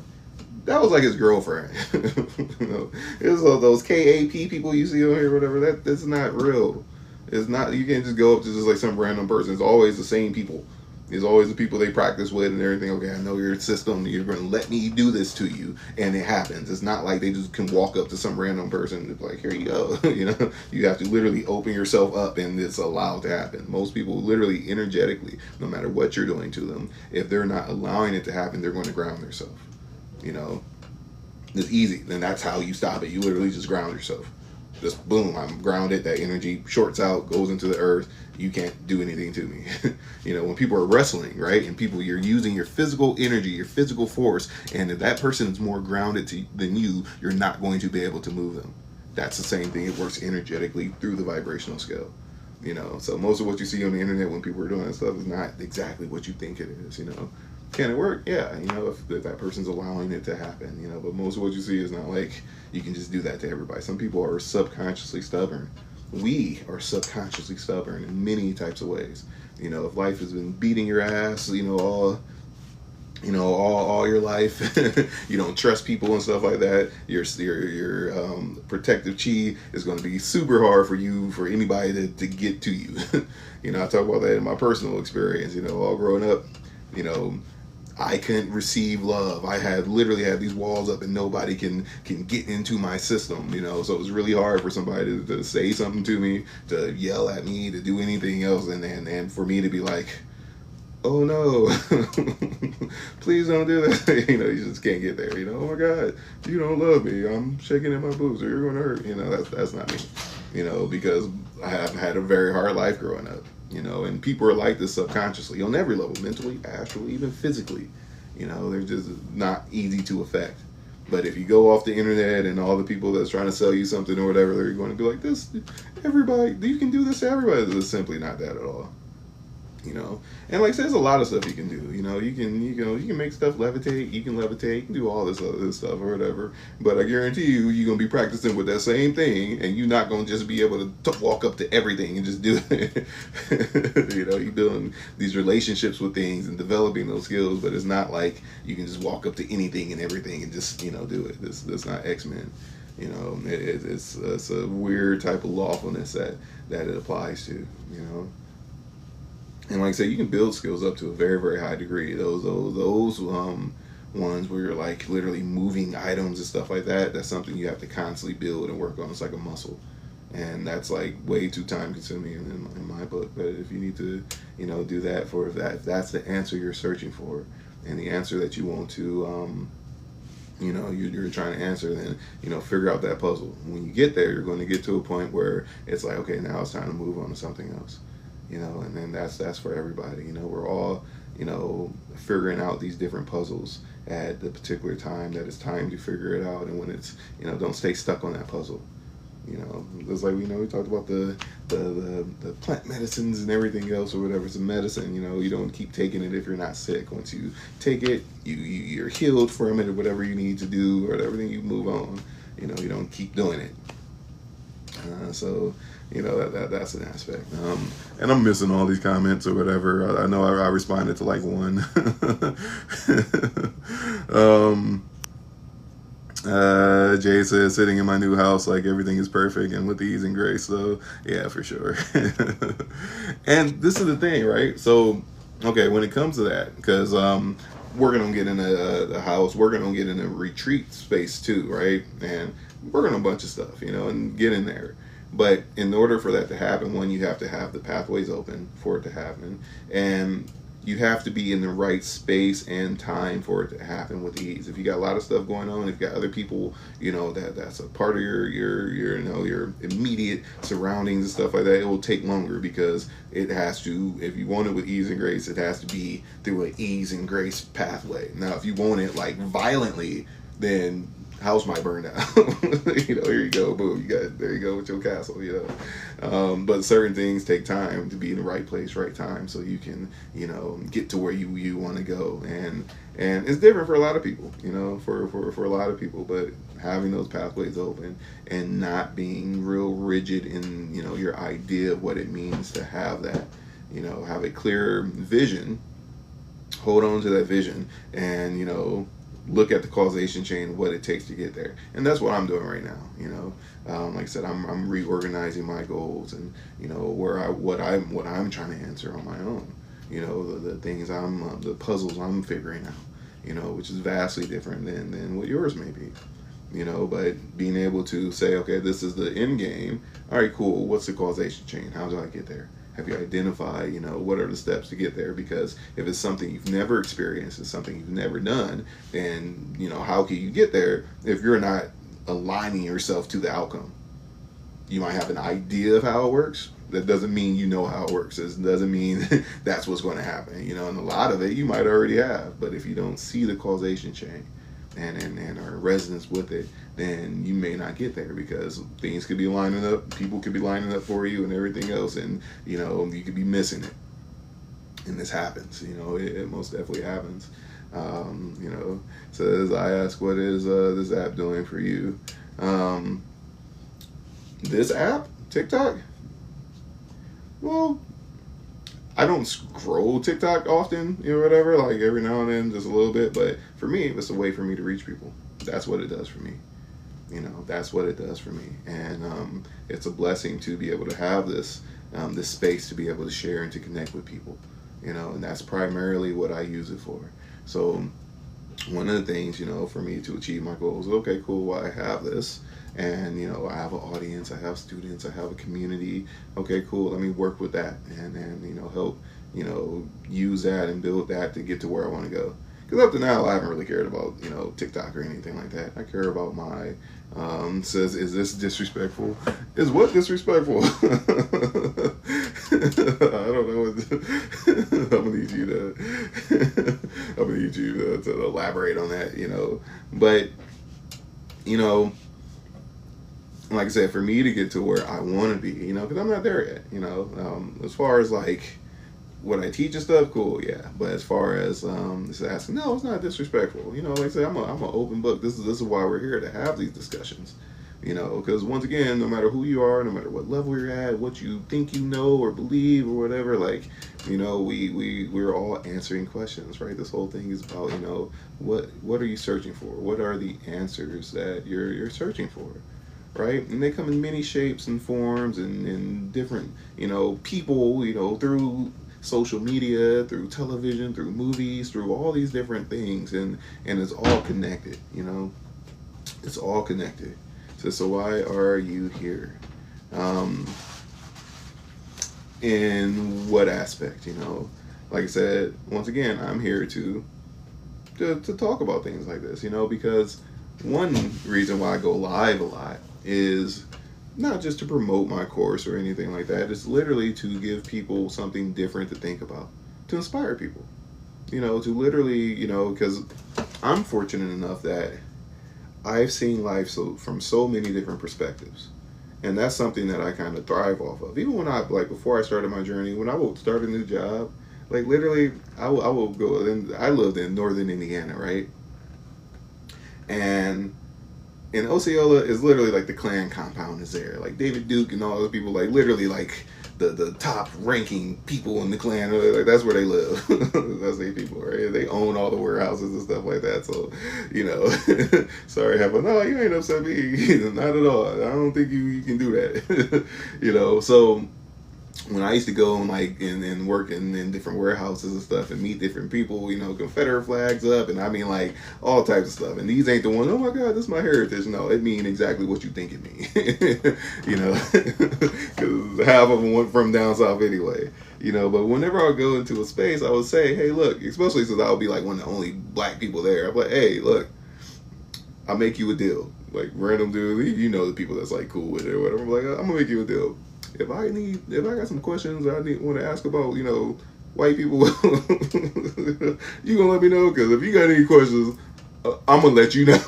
That was like his girlfriend. It was those KAP people you see on here, or whatever. That's not real. It's not. You can't just go up to just like some random person. It's always the same people. It's always the people they practice with and everything. Okay, I know your system. You're going to let me do this to you, and it happens. It's not like they just can walk up to some random person and be like, "Here you go." You have to literally open yourself up, and it's allowed to happen. Most people, literally, energetically, no matter what you're doing to them, if they're not allowing it to happen, they're going to ground themselves. It's easy. Then that's how you stop it. You literally just ground yourself. Just boom, I'm grounded. That energy shorts out, goes into the earth. You can't do anything to me. When people are wrestling, right? And you're using your physical energy, your physical force, and if that person is more grounded than you, you're not going to be able to move them. That's the same thing. It works energetically through the vibrational scale. So most of what you see on the internet when people are doing that stuff is not exactly what you think it is. Can it work? Yeah, if that person's allowing it to happen, but most of what you see is not like you can just do that to everybody. Some people are subconsciously stubborn. We are subconsciously stubborn in many types of ways. If life has been beating your ass, all your life, you don't trust people and stuff like that, your protective chi is going to be super hard for anybody to get to you. I talk about that in my personal experience. All growing up, I couldn't receive love. I literally had these walls up and nobody can get into my system, so it was really hard for somebody to say something to me, to yell at me, to do anything else, and for me to be like, oh no, please don't do that. You just can't get there. Oh my God, you don't love me. I'm shaking in my boots or you're going to hurt. That's not me, because I have had a very hard life growing up. And people are like this subconsciously on every level, mentally, astrally, even physically. They're just not easy to affect. But if you go off the internet and all the people that's trying to sell you something or whatever, they're going to be like, this, everybody, you can do this to everybody. It's simply not that at all. And like I said, there's a lot of stuff you can do. You can make stuff levitate. You can levitate. You can do all this other stuff or whatever. But I guarantee you're gonna be practicing with that same thing, and you're not gonna just be able to walk up to everything and just do it. You're building these relationships with things and developing those skills, but it's not like you can just walk up to anything and everything and just do it. That's not X-Men. It's a weird type of lawfulness that it applies to. And like I said, you can build skills up to a very, very high degree. Those ones where you're like literally moving items and stuff like that, that's something you have to constantly build and work on. It's like a muscle. And that's like way too time consuming in my book. But if you need to, do that if that's the answer you're searching for and the answer that you want to, you're trying to answer, then, figure out that puzzle. When you get there, you're going to get to a point where it's like, okay, now it's time to move on to something else. And then that's for everybody. We're all, figuring out these different puzzles at the particular time that it's time to figure it out. And when it's, don't stay stuck on that puzzle. It's like, we talked about the plant medicines and everything else or whatever. It's a medicine, you don't keep taking it if you're not sick. Once you take it, you're healed from it or whatever you need to do or whatever, then you move on. You don't keep doing it. So that's an aspect. And I'm missing all these comments or whatever. I know I responded to like one. Jay says, sitting in my new house, like everything is perfect and with ease and grace. So yeah, for sure. And this is the thing, right? So, okay, when it comes to that, because working on getting a house, working on getting a retreat space too, right? And working on a bunch of stuff, and get in there. But in order for that to happen, one, you have to have the pathways open for it to happen. And you have to be in the right space and time for it to happen with ease. If you got a lot of stuff going on, if you got other people, that's a part of your immediate surroundings and stuff like that, it will take longer because it has to. If you want it with ease and grace, it has to be through an ease and grace pathway. Now, if you want it like violently, then house might burn down. Here you go, boom, there you go with your castle. But certain things take time to be in the right place, right time, so you can get to where you want to go. And it's different for a lot of people, for a lot of people. But having those pathways open and not being real rigid in your idea of what it means to have that, have a clear vision, hold on to that vision, and look at the causation chain, what it takes to get there. And that's what I'm doing right now. Like I said, I'm reorganizing my goals and what I'm trying to answer on my own. The things the puzzles I'm figuring out. Which is vastly different than what yours may be. But being able to say, okay, this is the end game. All right, cool. What's the causation chain? How do I get there? Have you identified, what are the steps to get there? Because if it's something you've never experienced, it's something you've never done, then, how can you get there if you're not aligning yourself to the outcome? You might have an idea of how it works. That doesn't mean you know how it works. It doesn't mean that's what's going to happen. And a lot of it you might already have. But if you don't see the causation chain and are in resonance with it, then you may not get there because things could be lining up, people could be lining up for you and everything else, and you could be missing it. And this happens, it most definitely happens. Says, I ask, what is this app doing for you? This app, TikTok? Well, I don't scroll TikTok often, whatever, like every now and then, just a little bit. But for me, it's a way for me to reach people. That's what it does for me. That's what it does for me. And it's a blessing to be able to have this space to be able to share and to connect with people, and that's primarily what I use it for. So one of the things, for me to achieve my goals, okay, cool, well, I have this. And, I have an audience, I have students, I have a community. Okay, cool, let me work with that and help, use that and build that to get to where I want to go. Because up to now, I haven't really cared about, TikTok or anything like that. I care about my, says, is this disrespectful? Is what disrespectful? I don't know. I'm going to need you to elaborate on that, But, like I said, for me to get to where I want to be, because I'm not there yet, as far as like what I teach and stuff, cool, yeah. But as far as just asking, no, it's not disrespectful. Like I said, I'm an open book. This is why we're here, to have these discussions. Because once again, no matter who you are, no matter what level you're at, what you think you know or believe or whatever, like, we're all answering questions, right? This whole thing is about, what are you searching for? What are the answers that you're searching for? Right? And they come in many shapes and forms and different, people, through social media, through television, through movies, through all these different things, and it's all connected, It's all connected. So why are you here? In what aspect, Like I said, once again, I'm here to talk about things like this, because one reason why I go live a lot is not just to promote my course or anything like that. It's literally to give people something different to think about, to inspire people, to literally, because I'm fortunate enough that I've seen life from so many different perspectives. And that's something that I kind of thrive off of. Even when before I started my journey, when I would start a new job, like literally, I will go, and I lived in northern Indiana, right? And in Osceola is literally like the Klan compound is there. Like David Duke and all those people, like literally like the top ranking people in the Klan, like that's where they live. That's their people, right? They own all the warehouses and stuff like that. So, sorry, no, you ain't upset me. Not at all. I don't think you can do that. So when I used to go and like and work in different warehouses and stuff and meet different people, Confederate flags up, and I mean like all types of stuff. And these ain't the ones. Oh my God, this is my heritage. No, it mean exactly what you think it mean. Because half of them went from down south anyway. But whenever I would go into a space, I would say, hey, look, especially since I would be like one of the only black people there. I'm like, hey, look, I'll make you a deal. Like random dude, the people that's like cool with it or whatever. I'm like, I'm gonna make you a deal. If I got some questions I want to ask about, white people, you gonna let me know? Because if you got any questions, I'm gonna let you know.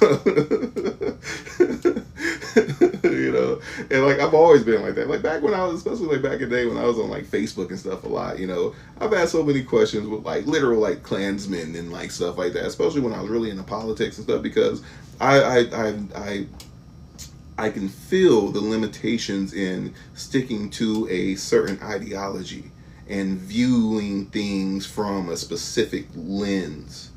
And like I've always been like that. Like back when I was, especially like back in the day when I was on like Facebook and stuff a lot. I've had so many questions with like literal like Klansmen and like stuff like that. Especially when I was really into politics and stuff because I can feel the limitations in sticking to a certain ideology and viewing things from a specific lens.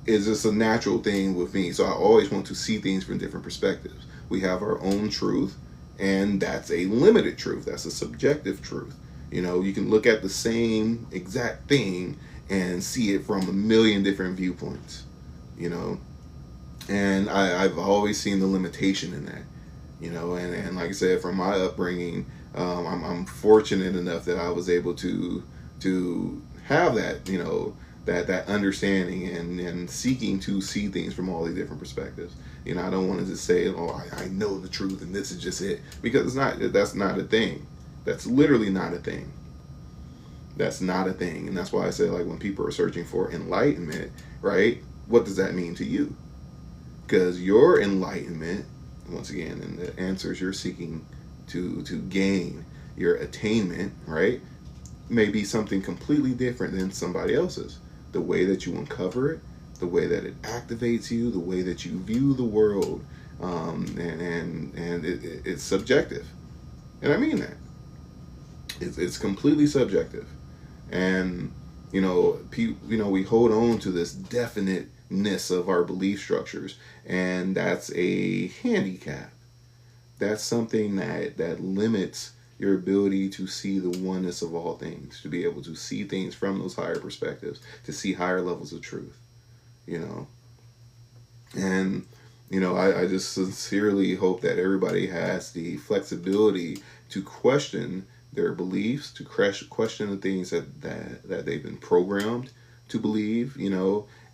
Is just a natural thing with me. So I always want to see things from different perspectives. We have our own truth, and that's a limited truth. That's a subjective truth. You can look at the same exact thing and see it from a million different viewpoints. And I've always seen the limitation in that. And like I said, from my upbringing, I'm fortunate enough that I was able to have that, that understanding and seeking to see things from all these different perspectives. I don't want to just say, oh, I know the truth and this is just it, because it's not. That's not a thing. That's literally not a thing. That's not a thing, and that's why I say, like, when people are searching for enlightenment, right? What does that mean to you? Because your enlightenment, once again, and the answers you're seeking to gain, your attainment, right, may be something completely different than somebody else's. The way that you uncover it, the way that it activates you, the way that you view the world, and it's subjective, and I mean that. It's completely subjective, and we hold on to this definiteness of our belief structures, and that's a handicap. That's something that limits your ability to see the oneness of all things, to be able to see things from those higher perspectives, to see higher levels of truth, And, I just sincerely hope that everybody has the flexibility to question their beliefs, to question the things that they've been programmed to believe,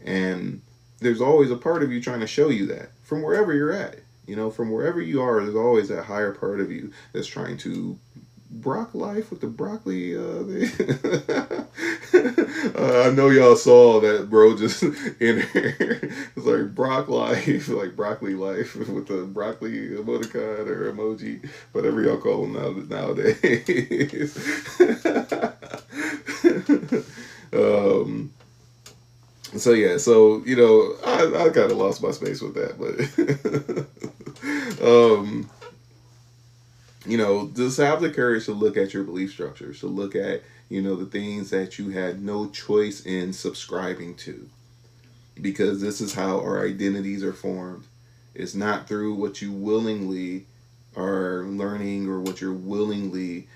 and there's always a part of you trying to show you that from wherever you're at. From wherever you are, there's always that higher part of you that's trying to Brock life with the broccoli. I know y'all saw that, bro. Just in here, it's like Brock life, like broccoli life with the broccoli emoticon or emoji, whatever y'all call them nowadays. So yeah, so I kind of lost my space with that, but just have the courage to look at your belief structures, to look at, the things that you had no choice in subscribing to. Because this is how our identities are formed. It's not through what you willingly are learning or what you're willingly,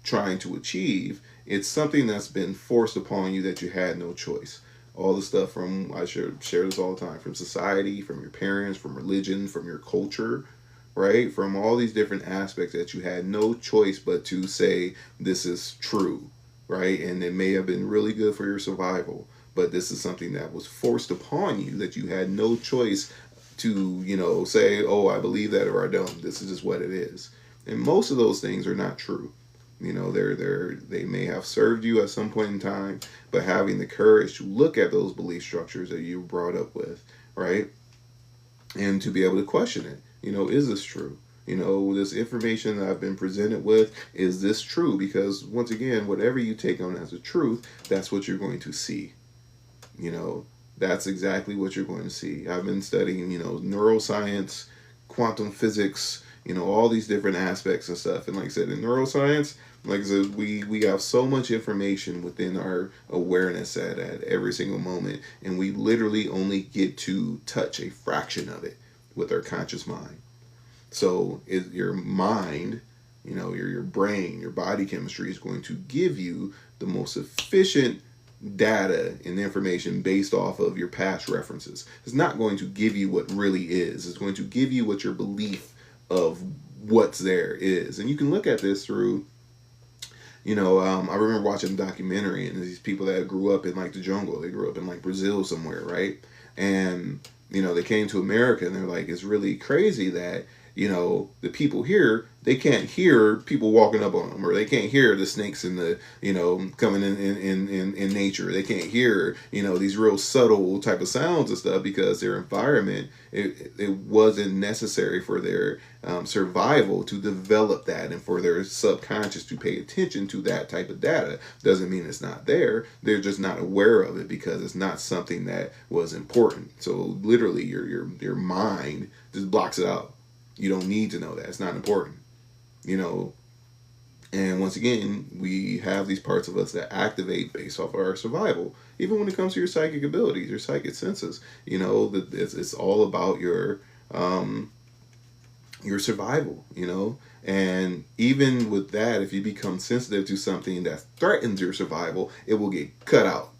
trying to achieve. It's something that's been forced upon you that you had no choice. All the stuff from, I share this all the time, from society, from your parents, from religion, from your culture, right? From all these different aspects that you had no choice but to say, this is true, right? And it may have been really good for your survival, but this is something that was forced upon you that you had no choice to, say, oh, I believe that or I don't. This is just what it is. And most of those things are not true. They may have served you at some point in time, but having the courage to look at those belief structures that you were brought up with, right? And to be able to question it. Is this true? This information that I've been presented with, is this true? Because once again, whatever you take on as a truth, that's what you're going to see. That's exactly what you're going to see. I've been studying, neuroscience, quantum physics, all these different aspects and stuff. And like I said, in neuroscience, like I said, we have so much information within our awareness at every single moment, and we literally only get to touch a fraction of it with our conscious mind. So your mind, Your brain, your body chemistry is going to give you the most efficient data and information based off of your past references. It's not going to give you what really is. It's going to give you what your belief of what's there is. And you can look at this through, I remember watching a documentary, and these people that grew up in like the jungle, they grew up in like Brazil somewhere, right? And, they came to America, and they're like, it's really crazy that, the people here, they can't hear people walking up on them, or they can't hear the snakes in the, coming in nature. They can't hear, these real subtle type of sounds and stuff, because their environment, it wasn't necessary for their survival to develop that, and for their subconscious to pay attention to that type of data. Doesn't mean it's not there. They're just not aware of it because it's not something that was important. So literally your mind just blocks it out. You don't need to know that. It's not important. And once again, we have these parts of us that activate based off of our survival. Even when it comes to your psychic abilities, your psychic senses, it's all about your survival, And even with that, if you become sensitive to something that threatens your survival, it will get cut out.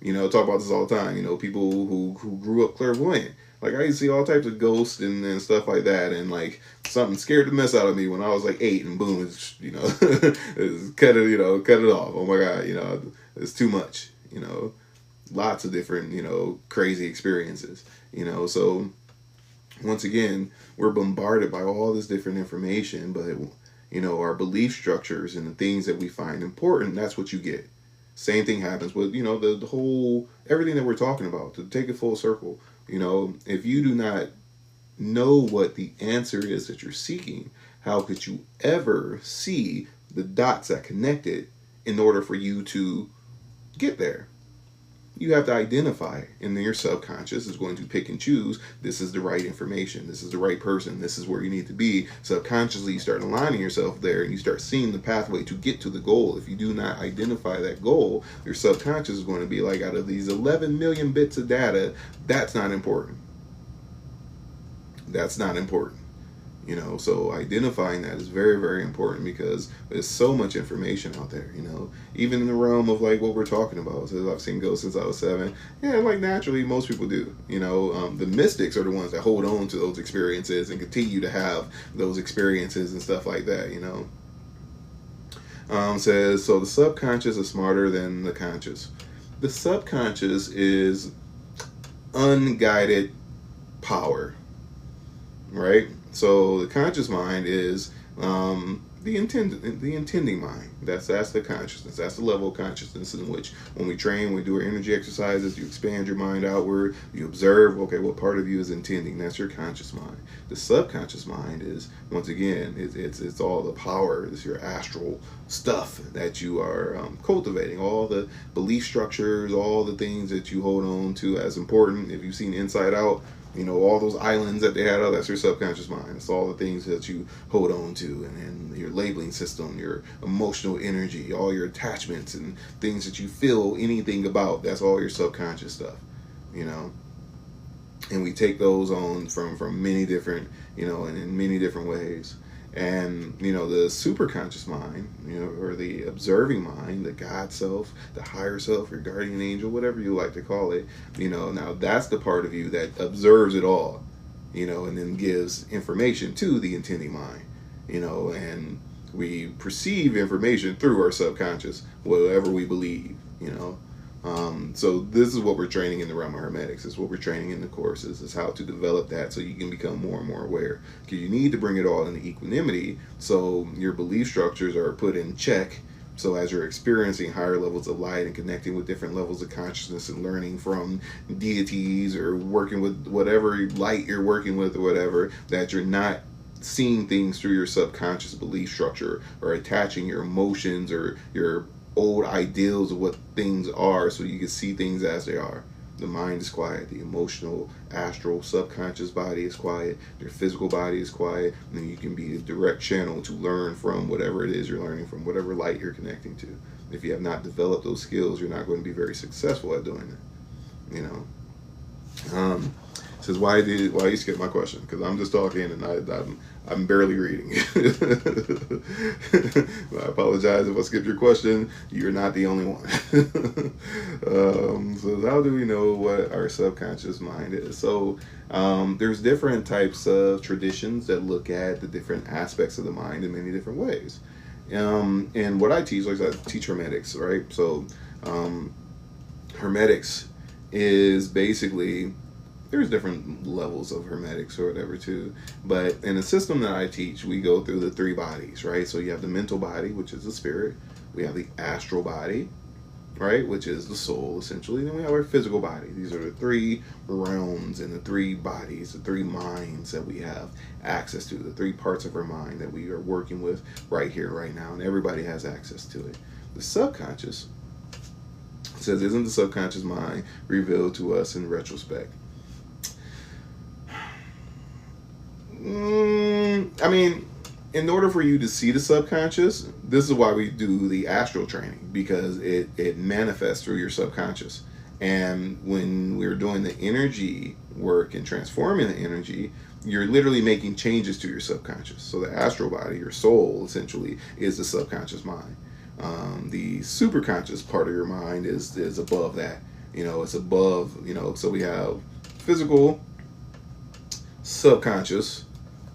Talk about this all the time. People who grew up clairvoyant. Like, I used to see all types of ghosts and stuff like that, and like something scared the mess out of me when I was like 8, and boom, it's it's cut it off. Oh my God, it's too much. Lots of different crazy experiences. So once again, we're bombarded by all this different information, but our belief structures and the things that we find important, that's what you get. Same thing happens with the whole everything that we're talking about. To take it full circle. If you do not know what the answer is that you're seeking, how could you ever see the dots that connect it in order for you to get there? You have to identify, and then your subconscious is going to pick and choose, this is the right information, this is the right person, this is where you need to be. Subconsciously, you start aligning yourself there, and you start seeing the pathway to get to the goal. If you do not identify that goal, your subconscious is going to be like, out of these 11 million bits of data, that's not important. That's not important. So identifying that is very, very important, because there's so much information out there, even in the realm of like what we're talking about. So I've seen ghosts since I was 7. Yeah, like naturally most people do, the mystics are the ones that hold on to those experiences and continue to have those experiences and stuff like that, Says, so the subconscious is smarter than the conscious. The subconscious is unguided power, right? So the conscious mind is the intending mind. That's the consciousness. That's the level of consciousness in which, when we train, we do our energy exercises, you expand your mind outward, you observe, okay, what part of you is intending? That's your conscious mind. The subconscious mind is, once again, it's all the power, it's your astral stuff that you are cultivating, all the belief structures, all the things that you hold on to as important. If you've seen Inside Out, all those islands that they had, that's your subconscious mind. It's all the things that you hold on to, and your labeling system, your emotional energy, all your attachments and things that you feel anything about. That's all your subconscious stuff, And we take those on from many different, and in many different ways. And, the superconscious mind, or the observing mind, the God self, the higher self, your guardian angel, whatever you like to call it, now that's the part of you that observes it all, and then gives information to the intending mind, and we perceive information through our subconscious, whatever we believe, So this is what we're training in the realm of hermetics. It's what we're training in the courses, is how to develop that so you can become more and more aware. Because you need to bring it all into equanimity so your belief structures are put in check. So as you're experiencing higher levels of light and connecting with different levels of consciousness and learning from deities or working with whatever light you're working with or whatever, that you're not seeing things through your subconscious belief structure or attaching your emotions or your old ideals of what things are, so you can see things as they are. The mind is quiet. The emotional, astral, subconscious body is quiet. Your physical body is quiet. And then you can be a direct channel to learn from whatever it is you're learning from, whatever light you're connecting to. If you have not developed those skills, you're not going to be very successful at doing it. says, why you skip my question? Because I'm just talking and I'm barely reading. I apologize if I skipped your question. You're not the only one. So how do we know what our subconscious mind is? So there's different types of traditions that look at the different aspects of the mind in many different ways. And what I teach, like I teach hermetics, right? So hermetics is basically, there's different levels of hermetics or whatever too, but in the system that I teach, we go through the three bodies, right? So you have the mental body, which is the spirit. We have the astral body, right, which is the soul essentially. Then we have our physical body. These are the three realms and the three bodies, the three minds that we have access to, the three parts of our mind that we are working with right here, right now, and everybody has access to it. The subconscious says, isn't the subconscious mind revealed to us in retrospect? I mean, in order for you to see the subconscious, this is why we do the astral training, because it manifests through your subconscious. And when we're doing the energy work and transforming the energy, you're literally making changes to your subconscious. So the astral body, your soul, essentially, is the subconscious mind. The superconscious part of your mind is above that. It's above, so we have physical, subconscious,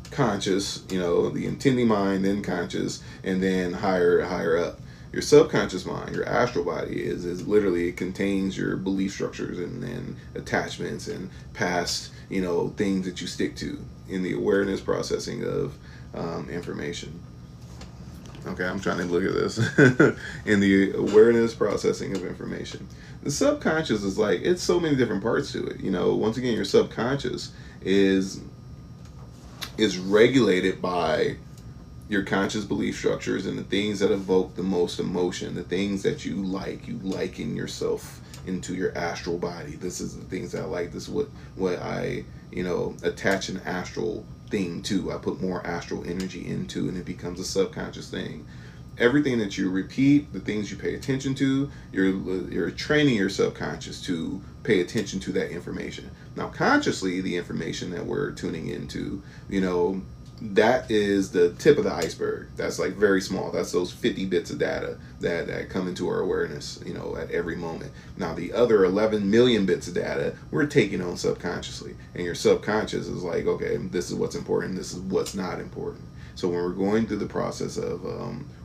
conscious, the intending mind, then conscious, and then higher up. Your subconscious mind, your astral body is literally, it contains your belief structures and attachments and past, things that you stick to in the awareness processing of information. Okay, I'm trying to look at this. In the awareness processing of information. The subconscious is like, it's so many different parts to it. Once again, your subconscious is regulated by your conscious belief structures and the things that evoke the most emotion, the things that you liken yourself into your astral body. This is the things that I like. This is what I, attach an astral thing to. I put more astral energy into, and it becomes a subconscious thing. Everything that you repeat, the things you pay attention to, you're training your subconscious to pay attention to that information. Now, consciously, the information that we're tuning into, that is the tip of the iceberg. That's like very small. That's those 50 bits of data that come into our awareness, at every moment. Now, the other 11 million bits of data we're taking on subconsciously. And your subconscious is like, okay, this is what's important. This is what's not important. So when we're going through the process of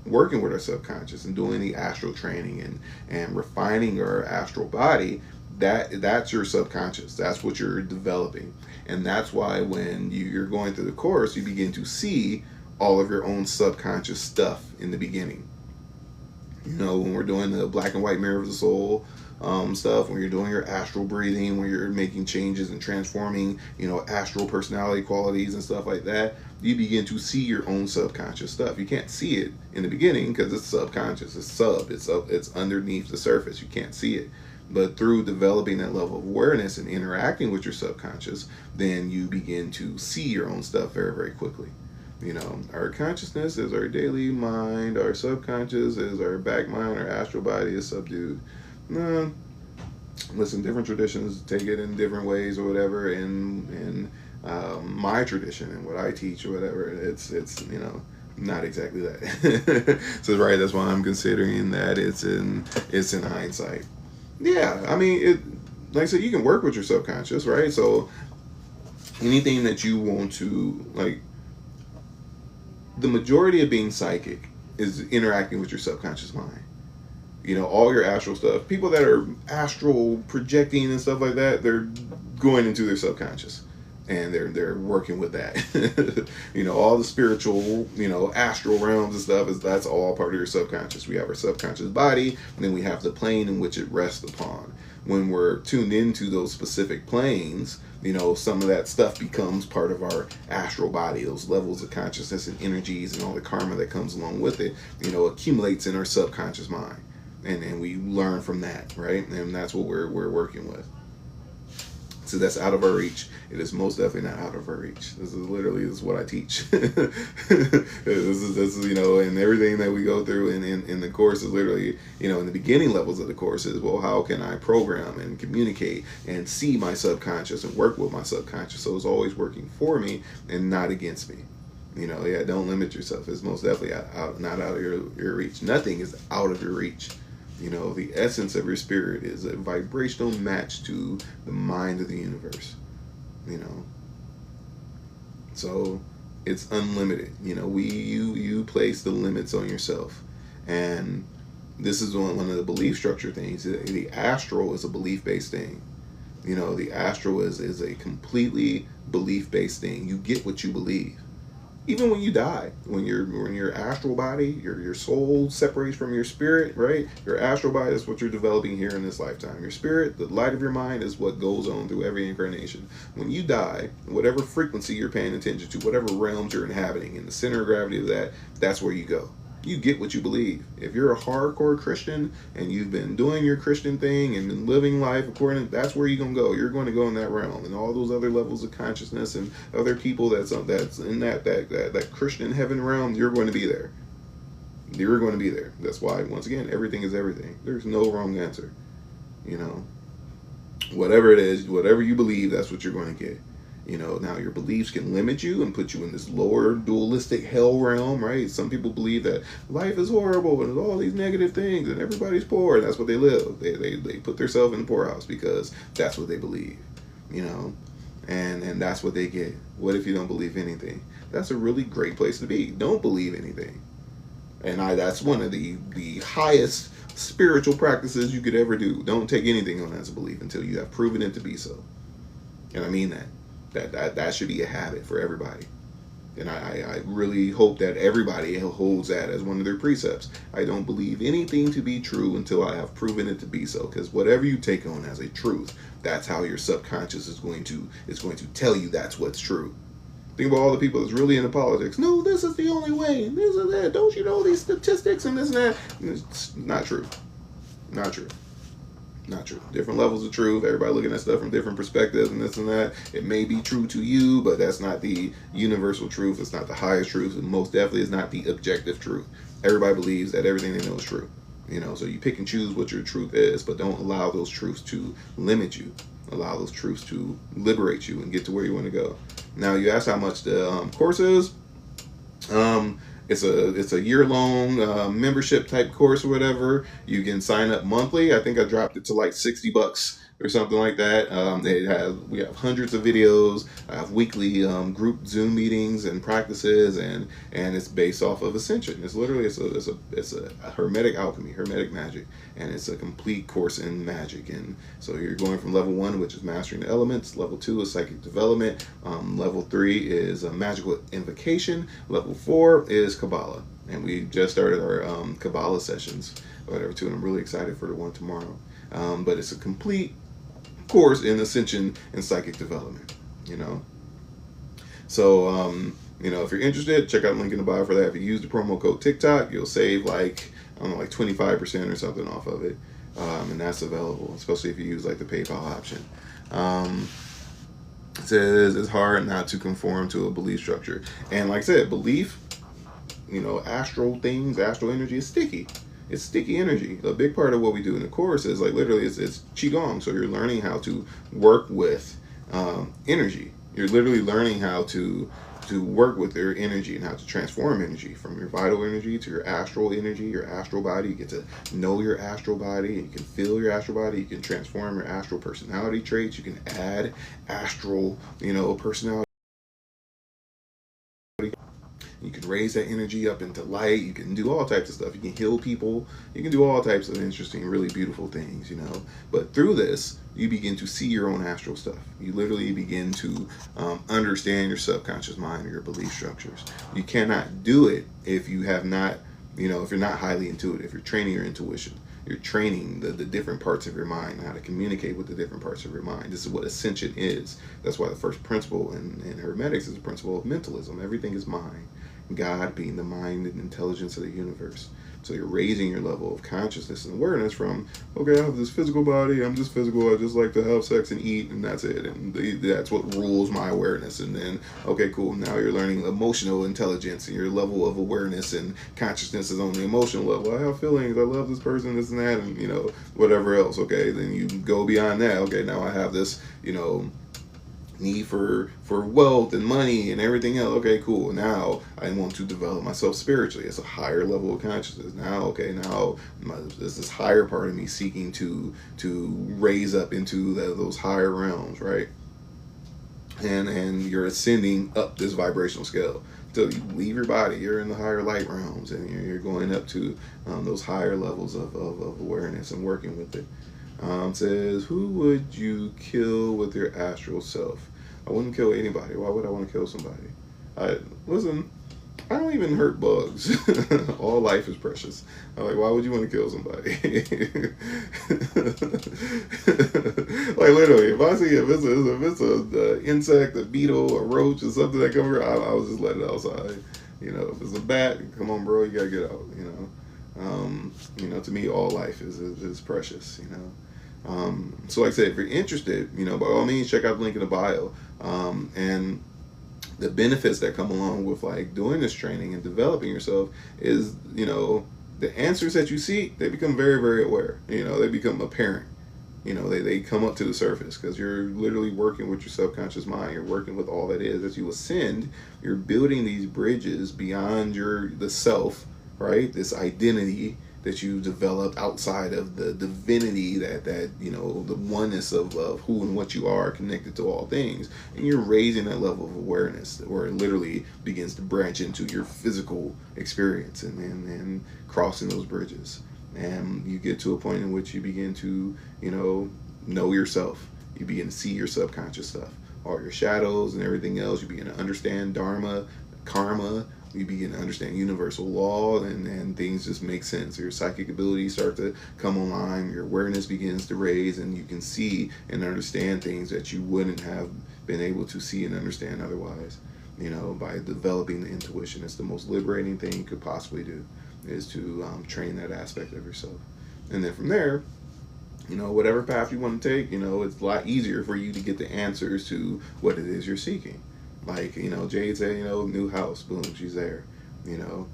working with our subconscious and doing the astral training and refining our astral body, that's your subconscious. That's what you're developing. And that's why when you're going through the course, you begin to see all of your own subconscious stuff in the beginning. When we're doing the black and white mirror of the soul stuff, when you're doing your astral breathing, when you're making changes and transforming, astral personality qualities and stuff like that, you begin to see your own subconscious stuff. You can't see it in the beginning because it's subconscious. It's underneath the surface. You can't see it. But through developing that level of awareness and interacting with your subconscious, then you begin to see your own stuff very, very quickly. Our consciousness is our daily mind. Our subconscious is our back mind. Our astral body is subdued. Listen, different traditions take it in different ways or whatever. And my tradition and what I teach or whatever, it's not exactly that. So right, that's why I'm considering that it's in hindsight. Yeah, I mean, like I said, you can work with your subconscious, right? So anything that you want to, like, the majority of being psychic is interacting with your subconscious mind. All your astral stuff. People that are astral projecting and stuff like that, they're going into their subconscious. And they're working with that. All the spiritual, astral realms and stuff, that's all part of your subconscious. We have our subconscious body, and then we have the plane in which it rests upon. When we're tuned into those specific planes, some of that stuff becomes part of our astral body. Those levels of consciousness and energies and all the karma that comes along with it, accumulates in our subconscious mind. And we learn from that, right? And that's what we're working with. So that's out of our reach. It is most definitely not out of our reach. This is what I teach. This is, and everything that we go through in the course is literally, in the beginning levels of the course is, well, how can I program and communicate and see my subconscious and work with my subconscious? So it's always working for me and not against me. Yeah, don't limit yourself. It's most definitely not out of your reach. Nothing is out of your reach. The essence of your spirit is a vibrational match to the mind of the universe. So it's unlimited. You place the limits on yourself, and this is one of the belief structure things. The astral is a belief based thing. The astral is a completely belief based thing. You get what you believe. Even when you die, when your astral body, your soul separates from your spirit, right? Your astral body is what you're developing here in this lifetime. Your spirit, the light of your mind, is what goes on through every incarnation. When you die, whatever frequency you're paying attention to, whatever realms you're inhabiting, in the center of gravity of that's where you go. You get what you believe. If you're a hardcore Christian and you've been doing your Christian thing and been living life according, that's where you're gonna go. You're going to go in that realm, and all those other levels of consciousness and other people that's in that Christian heaven realm. You're going to be there. You're going to be there. That's why, once again, everything is everything. There's no wrong answer. Whatever it is, whatever you believe, that's what you're going to get. Now your beliefs can limit you and put you in this lower dualistic hell realm, right? Some people believe that life is horrible and there's all these negative things and everybody's poor, and that's what they live. They put themselves in the poorhouse because that's what they believe, and that's what they get. What if you don't believe anything? That's a really great place to be. Don't believe anything. And that's one of the highest spiritual practices you could ever do. Don't take anything on as a belief until you have proven it to be so. And I mean that. That should be a habit for everybody. And I really hope that everybody holds that as one of their precepts. I don't believe anything to be true until I have proven it to be so. Because whatever you take on as a truth, that's how your subconscious is going to tell you that's what's true. Think about all the people that's really into politics. No, this is the only way, and this is that. Don't you know these statistics and this and that? It's not true. Not true. Not true. Different levels of truth. Everybody looking at stuff from different perspectives and this and that. It may be true to you, but that's not the universal truth. It's not the highest truth, and most definitely is not the objective truth. Everybody believes that everything they know is true. So you pick and choose what your truth is, but don't allow those truths to limit you. Allow those truths to liberate you and get to where you want to go. Now, you asked how much the course is. It's a year-long membership type course or whatever. You can sign up monthly. I think I dropped it to like $60 or something like that. We have hundreds of videos. I have weekly group Zoom meetings and practices, and it's based off of Ascension. It's literally it's a hermetic alchemy, hermetic magic, and it's a complete course in magic. And so you're going from level 1, which is mastering the elements. Level 2 is psychic development. Level 3 is magical invocation. Level 4 is Kabbalah, and we just started our Kabbalah sessions, or whatever, too. And I'm really excited for the one tomorrow. But it's a complete course in Ascension and psychic development. So if you're interested, check out the link in the bio for that. If you use the promo code TikTok, you'll save like 25% or something off of it, and that's available, especially if you use like the PayPal option. It says it's hard not to conform to a belief structure, and like I said, belief, astral things, astral energy is sticky. It's sticky energy. A big part of what we do in the course is like literally it's qigong. So you're learning how to work with energy. You're literally learning how to work with your energy and how to transform energy from your vital energy to your astral energy, your astral body. You get to know your astral body. You can feel your astral body. You can transform your astral personality traits. You can add astral, personality. You can raise that energy up into light. You can do all types of stuff. You can heal people. You can do all types of interesting, really beautiful things, But through this, you begin to see your own astral stuff. You literally begin to understand your subconscious mind or your belief structures. You cannot do it if you have not, if you're not highly intuitive. You're training your intuition. You're training the different parts of your mind, how to communicate with the different parts of your mind. This is what Ascension is. That's why the first principle in Hermetics is the principle of mentalism. Everything is mind. God being the mind and intelligence of the universe. So you're raising your level of consciousness and awareness from, okay, I have this physical body, I'm just physical, I just like to have sex and eat, and that's it. And that's what rules my awareness. And then, okay, cool, now you're learning emotional intelligence, and your level of awareness and consciousness is on the emotional level. I have feelings, I love this person, this and that, and, whatever else. Okay, then you go beyond that. Okay, now I have this, need for wealth and money and everything else. Okay, cool. Now I want to develop myself spiritually. It's a higher level of consciousness. Now, okay, now there's this higher part of me seeking to raise up into those higher realms, right? And you're ascending up this vibrational scale. So you leave your body, you're in the higher light realms, and you're going up to those higher levels of awareness and working with it. Says, who would you kill with your astral self? I wouldn't kill anybody. Why would I want to kill somebody? Listen, I don't even hurt bugs. All life is precious. I'm like, why would you want to kill somebody? Like, literally, if it's a insect, a beetle, a roach, or something that comes around, I'll just let it outside. If it's a bat, come on, bro, you gotta get out. To me, all life is precious. So like I said, if you're interested, by all means, check out the link in the bio. And the benefits that come along with like doing this training and developing yourself is, the answers that you seek, they become very, very aware. They become apparent. They come up to the surface because you're literally working with your subconscious mind. You're working with all that is. As you ascend, you're building these bridges beyond the self, right? This identity that you developed outside of the divinity that the oneness of who and what you are connected to all things, and you're raising that level of awareness where it literally begins to branch into your physical experience and crossing those bridges, and you get to a point in which you begin to know yourself. You begin to see your subconscious stuff, all your shadows and everything else. You begin to understand dharma, karma. You begin to understand universal law, and things just make sense. Your psychic abilities start to come online. Your awareness begins to raise, and you can see and understand things that you wouldn't have been able to see and understand otherwise. By developing the intuition, it's the most liberating thing you could possibly do, is to train that aspect of yourself. And then from there, whatever path you want to take, it's a lot easier for you to get the answers to what it is you're seeking. Like, Jade said, new house, boom, she's there. You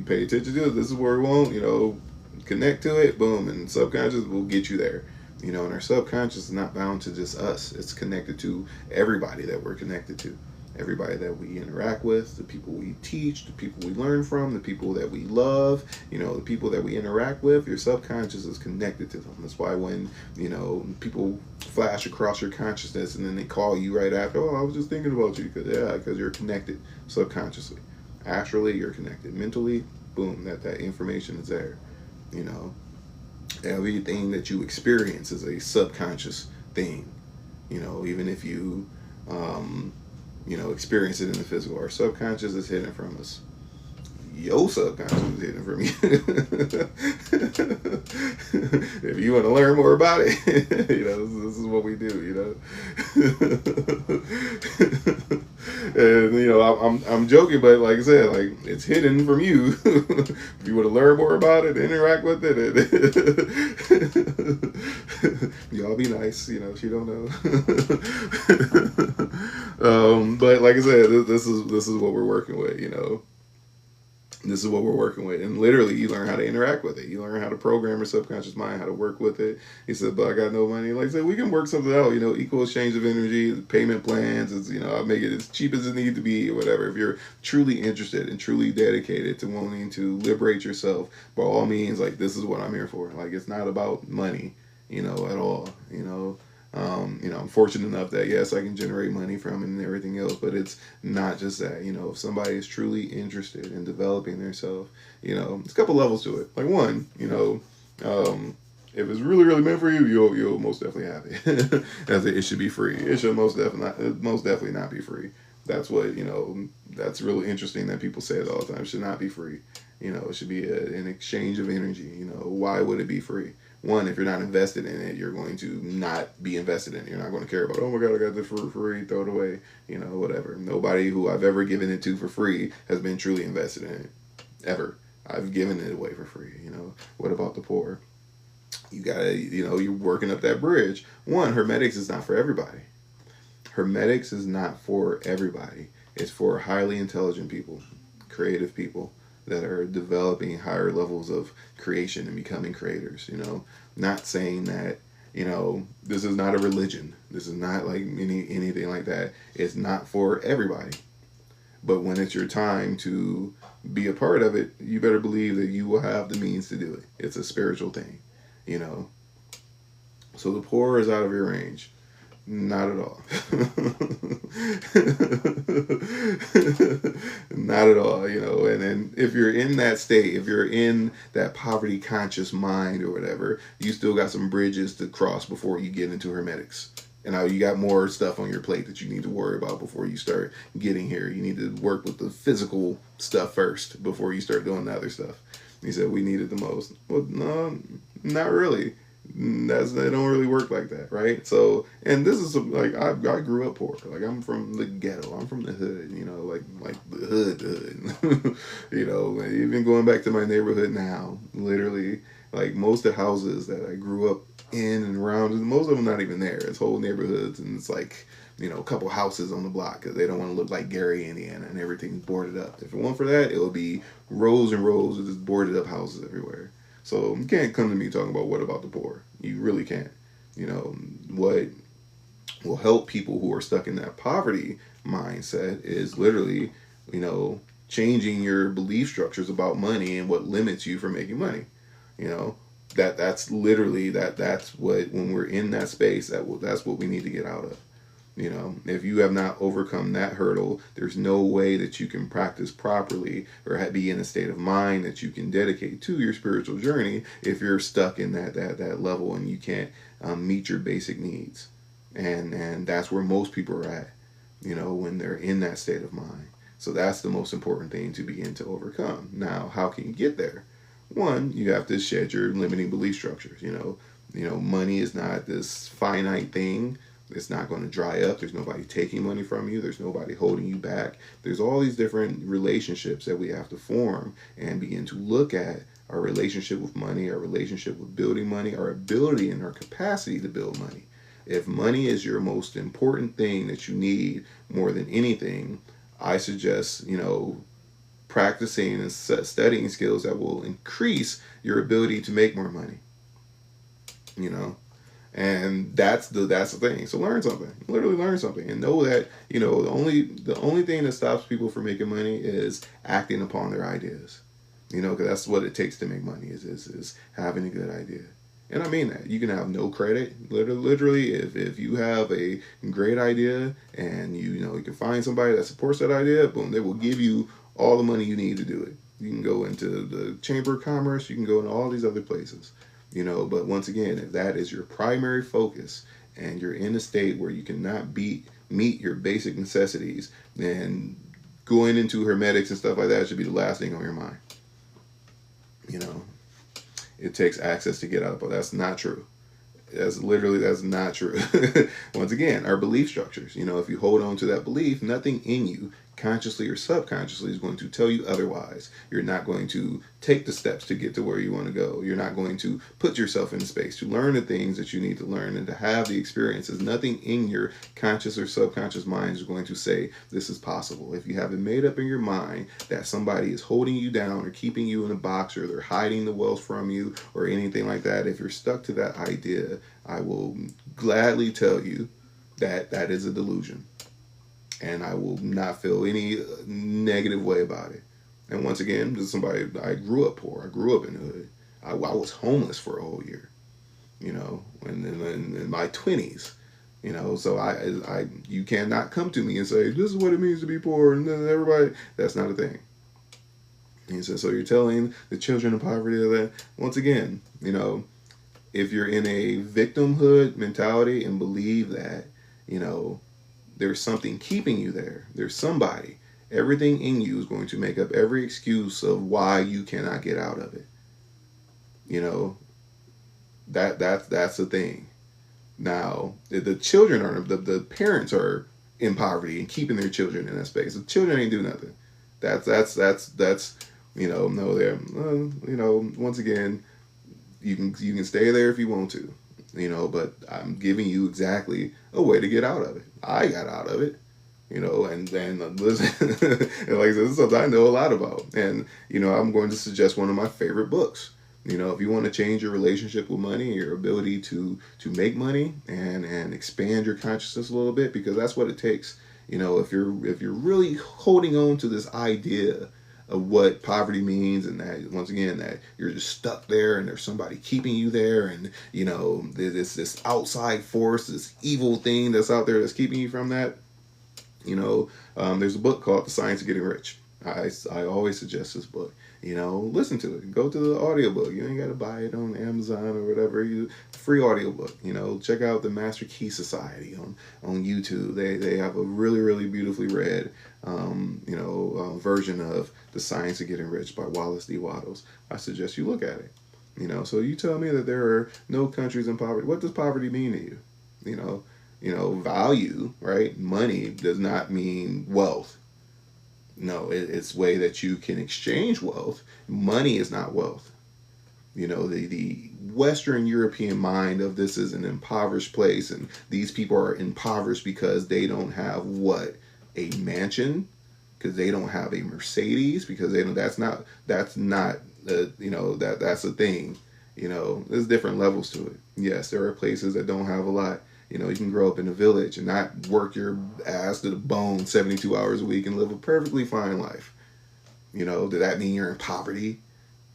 pay attention to it, this is where we want, connect to it, boom, and subconscious will get you there. And our subconscious is not bound to just us. It's connected to everybody that we're connected to. Everybody that we interact with, the people we teach, the people we learn from, the people that we love, the people that we interact with, your subconscious is connected to them. That's why when, people flash across your consciousness and then they call you right after, oh, I was just thinking about you, because you're connected subconsciously. Astrally, you're connected. Mentally, boom, that information is there. Everything that you experience is a subconscious thing. Even if you experience it in the physical. Our subconscious is hidden from us. Your subconscious is hidden from you. If you want to learn more about it, this is what we do, And I'm joking, but like I said, like, it's hidden from you. If you want to learn more about it, interact with it, y'all be nice, she don't know. But like I said, this is what we're working with, This is what we're working with. And literally, you learn how to interact with it. You learn how to program your subconscious mind, how to work with it. He said, but I got no money. Like I said, we can work something out, equal exchange of energy, payment plans. It's, I'll make it as cheap as it needs to be or whatever. If you're truly interested and truly dedicated to wanting to liberate yourself, by all means, like, this is what I'm here for. Like, it's not about money, at all, I'm fortunate enough that, yes, I can generate money from it and everything else, but it's not just that. If somebody is truly interested in developing themselves, there's a couple levels to it. Like, one, if it's really, really meant for you, you'll most definitely have it. As it should be free. It should most definitely not be free. That's what, that's really interesting that people say it all the time. It should not be free. It should be an exchange of energy. Why would it be free? one, if you're not invested in it, you're going to not be invested in it. You're not going to care about, oh my God, I got this for free, throw it away, whatever. Nobody who I've ever given it to for free has been truly invested in it, ever. I've given it away for free. What about the poor? You gotta, you're working up that bridge. One, Hermetics is not for everybody. Hermetics is not for everybody. It's for highly intelligent people, creative people that are developing higher levels of creation and becoming creators. Not saying that, this is not a religion. This is not like anything like that. It's not for everybody. But when it's your time to be a part of it, you better believe that you will have the means to do it. It's a spiritual thing, So the poor is out of your range. Not at all. Not at all, And then if you're in that state, if you're in that poverty conscious mind or whatever, you still got some bridges to cross before you get into Hermetics. And now you got more stuff on your plate that you need to worry about before you start getting here. You need to work with the physical stuff first before you start doing the other stuff. He said we need it the most. Well, no, not really. They don't really work like that, right? So, and this is like I grew up poor. Like I'm from the ghetto. I'm from the hood. Like the hood. Even going back to my neighborhood now, literally, like most of the houses that I grew up in and around, most of them not even there. It's whole neighborhoods, and it's like a couple houses on the block because they don't want to look like Gary, Indiana, and everything's boarded up. If it weren't for that, it would be rows and rows of just boarded up houses everywhere. So you can't come to me talking about what about the poor. You really can't. What will help people who are stuck in that poverty mindset is literally, changing your belief structures about money and what limits you from making money. That's literally that's what, when we're in that space, that's what we need to get out of. If you have not overcome that hurdle, there's no way that you can practice properly or be in a state of mind that you can dedicate to your spiritual journey if you're stuck in that level and you can't meet your basic needs. And that's where most people are at, when they're in that state of mind. So that's the most important thing to begin to overcome. Now, how can you get there? One, you have to shed your limiting belief structures. Money is not this finite thing. It's not going to dry up. There's nobody taking money from you. There's nobody holding you back. There's all these different relationships that we have to form and begin to look at our relationship with money, our relationship with building money, our ability and our capacity to build money. If money is your most important thing that you need more than anything, I suggest, practicing and studying skills that will increase your ability to make more money. And that's the thing. So learn something. Literally learn something, and know that the only thing that stops people from making money is acting upon their ideas. Because that's what it takes to make money is having a good idea. And I mean that. You can have no credit. Literally, if you have a great idea and you can find somebody that supports that idea, boom, they will give you all the money you need to do it. You can go into the Chamber of Commerce. You can go into all these other places. But once again, if that is your primary focus and you're in a state where you cannot meet your basic necessities, then going into Hermetics and stuff like that should be the last thing on your mind. It takes access to get out, but that's not true. That's not true. Once again, our belief structures. If you hold on to that belief, nothing in you, consciously or subconsciously, is going to tell you otherwise. You're not going to take the steps to get to where you want to go. You're not going to put yourself in space to learn the things that you need to learn and to have the experiences. Nothing in your conscious or subconscious mind is going to say this is possible. If you haven't made up in your mind that somebody is holding you down or keeping you in a box, or they're hiding the wealth from you or anything like that, if you're stuck to that idea, I will gladly tell you that that is a delusion. And I will not feel any negative way about it. And once again, this is somebody, I grew up poor. I grew up in the hood. I was homeless for a whole year, in my 20s, so you cannot come to me and say, this is what it means to be poor, and then everybody, that's not a thing. He said, so you're telling the children of poverty that, once again, if you're in a victimhood mentality and believe that, there's something keeping you there, there's somebody, everything in you is going to make up every excuse of why you cannot get out of it. That's the thing. Now the children are the parents are in poverty and keeping their children in that space. The children ain't do nothing. That's no, they're once again, you can stay there if you want to, but I'm giving you exactly a way to get out of it. I got out of it, and then listen, and like I said, this is something I know a lot about, and I'm going to suggest one of my favorite books. If you want to change your relationship with money, your ability to make money and expand your consciousness a little bit, because that's what it takes. If you're really holding on to this idea of what poverty means, and that once again that you're just stuck there and there's somebody keeping you there, and this outside force, this evil thing that's out there that's keeping you from that. There's a book called The Science of Getting Rich. I always suggest this book. Listen to it. Go to the audiobook. You ain't got to buy it on Amazon or whatever. Free audiobook. Check out the Master Key Society on YouTube. They have a really, really beautifully read version of The Science of Getting Rich by Wallace D. Wattles. I suggest you look at it. So you tell me that there are no countries in poverty. What does poverty mean to you? Value, right? Money does not mean wealth. No, it's way that you can exchange wealth. Money is not wealth. The Western European mind of this is an impoverished place, and these people are impoverished because they don't have a mansion, because they don't have a Mercedes, because that's not that's a thing. There's different levels to it. Yes, there are places that don't have a lot. You can grow up in a village and not work your ass to the bone 72 hours a week and live a perfectly fine life. Does that mean you're in poverty?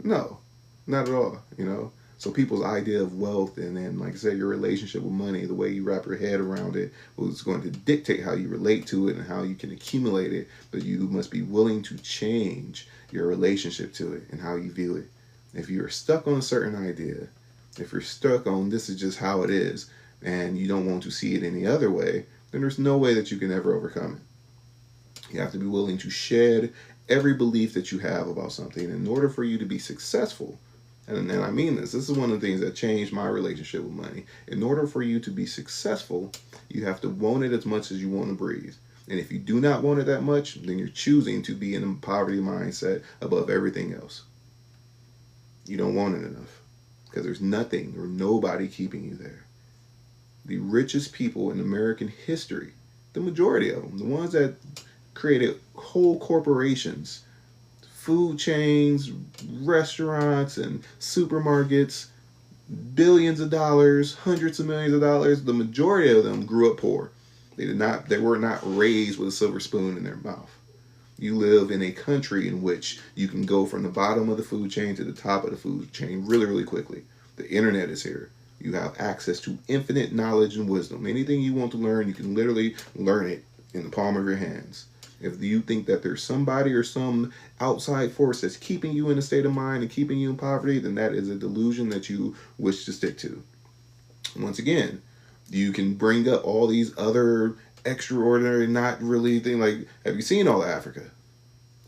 No, not at all. So people's idea of wealth, and then, like I said, your relationship with money, the way you wrap your head around it, was going to dictate how you relate to it and how you can accumulate it. But you must be willing to change your relationship to it and how you view it. If you're stuck on a certain idea, if you're stuck on this is just how it is, and you don't want to see it any other way, then there's no way that you can ever overcome it. You have to be willing to shed every belief that you have about something in order for you to be successful. And I mean this is one of the things that changed my relationship with money. In order for you to be successful, you have to want it as much as you want to breathe. And if you do not want it that much, then you're choosing to be in a poverty mindset above everything else. You don't want it enough, because there's nothing or nobody keeping you there. The richest people in American history, the majority of them, the ones that created whole corporations, food chains, restaurants, and supermarkets, billions of dollars, hundreds of millions of dollars, the majority of them grew up poor. They were not raised with a silver spoon in their mouth. You live in a country in which you can go from the bottom of the food chain to the top of the food chain really, really quickly. The internet is here. You have access to infinite knowledge and wisdom. Anything you want to learn, you can literally learn it in the palm of your hands. If you think that there's somebody or some outside force that's keeping you in a state of mind and keeping you in poverty, then that is a delusion that you wish to stick to. Once again, you can bring up all these other extraordinary, not really things like, have you seen all of Africa?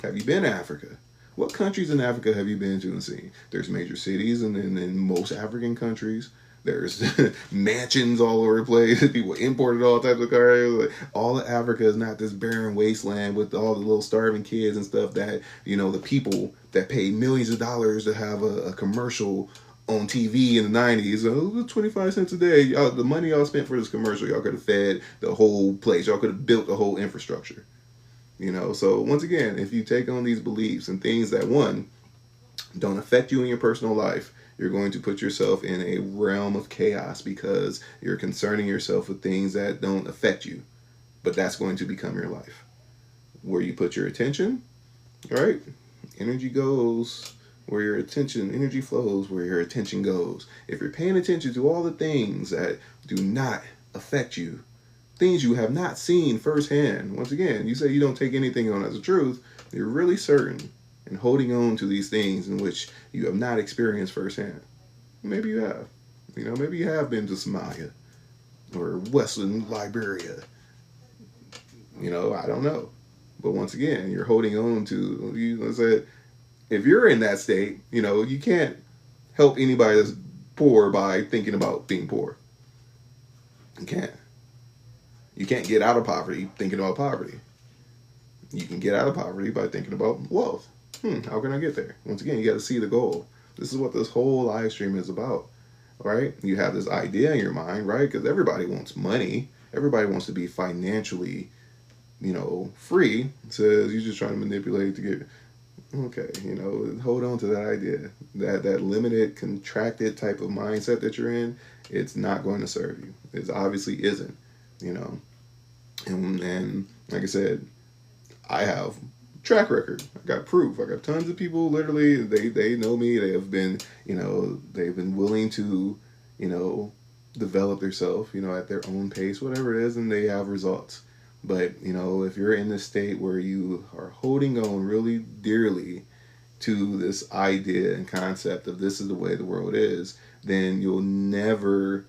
Have you been to Africa? What countries in Africa have you been to and seen? There's major cities in most African countries. There's mansions all over the place. People imported all types of cars. All of Africa is not this barren wasteland with all the little starving kids and stuff that, the people that pay millions of dollars to have a commercial on TV in the 90s, 25 cents a day. The money y'all spent for this commercial, y'all could have fed the whole place. Y'all could have built the whole infrastructure. So once again, if you take on these beliefs and things that, one, don't affect you in your personal life, you're going to put yourself in a realm of chaos because you're concerning yourself with things that don't affect you. But that's going to become your life. Where you put your attention, right? Energy goes where your attention, energy flows where your attention goes. If you're paying attention to all the things that do not affect you, things you have not seen firsthand, once again, you say you don't take anything on as a truth, you're really certain and holding on to these things in which you have not experienced firsthand. Maybe you have. Maybe you have been to Somalia or Western Liberia. I don't know. But once again, you're holding on to, let's say, if you're in that state, you can't help anybody that's poor by thinking about being poor. You can't. You can't get out of poverty thinking about poverty. You can get out of poverty by thinking about wealth. How can I get there? Once again, you got to see the goal. This is what this whole live stream is about, right? You have this idea in your mind, right? Because everybody wants money. Everybody wants to be financially, free. It says you're just trying to manipulate to get. Okay, hold on to that idea. That limited, contracted type of mindset that you're in, it's not going to serve you. It obviously isn't, you know. And like I said, I have track record. I got proof. I got tons of people. Literally, they know me. They have been, they've been willing to, develop themselves, at their own pace, whatever it is, and they have results. But if you're in this state where you are holding on really dearly to this idea and concept of this is the way the world is, then you'll never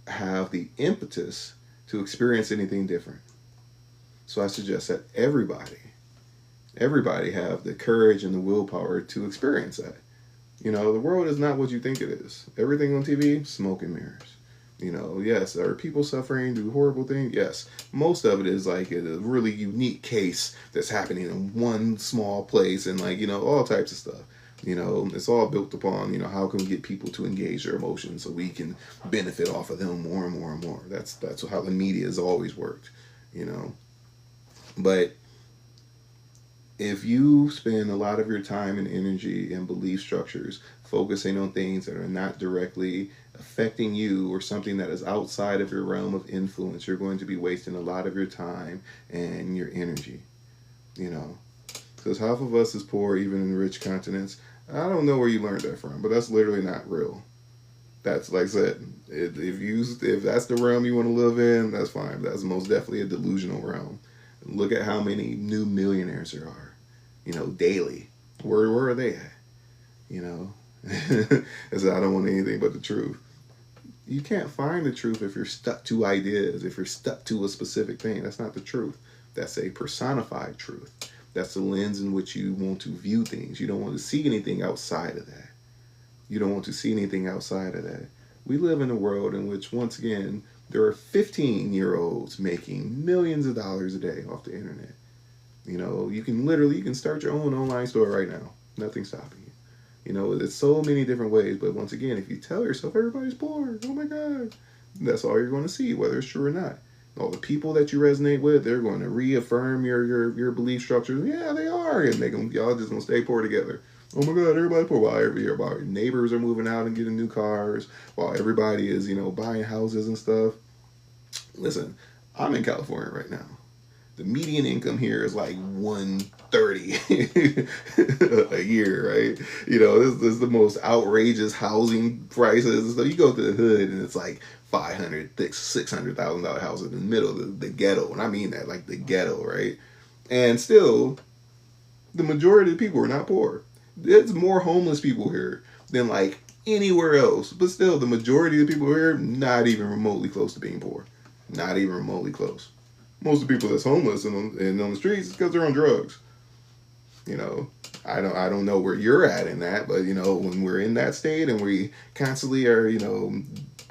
have the impetus to experience anything different. So I suggest that everybody have the courage and the willpower to experience that. The world is not what you think it is. Everything on TV, smoke and mirrors. Yes, are people suffering, do horrible things? Yes. Most of it is like a really unique case that's happening in one small place and all types of stuff. It's all built upon, how can we get people to engage their emotions so we can benefit off of them more and more and more. That's how the media has always worked, But if you spend a lot of your time and energy and belief structures focusing on things that are not directly affecting you or something that is outside of your realm of influence, you're going to be wasting a lot of your time and your energy. Because half of us is poor, even in rich continents. I don't know where you learned that from, but that's literally not real. That's like I said, if that's the realm you want to live in, that's fine. That's most definitely a delusional realm. Look at how many new millionaires there are, daily. Where are they at? I said, I don't want anything but the truth. You can't find the truth if you're stuck to ideas, if you're stuck to a specific thing. That's not the truth. That's a personified truth. That's the lens in which you want to view things. You don't want to see anything outside of that. You don't want to see anything outside of that. We live in a world in which, once again, there are 15-year-olds making millions of dollars a day off the internet. You can start your own online store right now. Nothing's stopping you. There's so many different ways, but once again, if you tell yourself everybody's poor, oh my God, that's all you're going to see, whether it's true or not. All the people that you resonate with, they're going to reaffirm your belief structures. Yeah, they are, and y'all just gonna stay poor together. Oh my God, everybody's poor. While your neighbors are moving out and getting new cars, while everybody is buying houses and stuff. Listen, I'm in California right now. The median income here is like $130 a year, right? This is the most outrageous housing prices. So you go to the hood and it's like $500,000, $600,000 houses in the middle of the ghetto, and I mean that, like the ghetto, right? And still, the majority of the people are not poor. There's more homeless people here than like anywhere else, but still, the majority of the people here not even remotely close to being poor. Not even remotely close. Most of the people that's homeless and on the streets is because they're on drugs. I don't know where you're at in that, but when we're in that state and we constantly are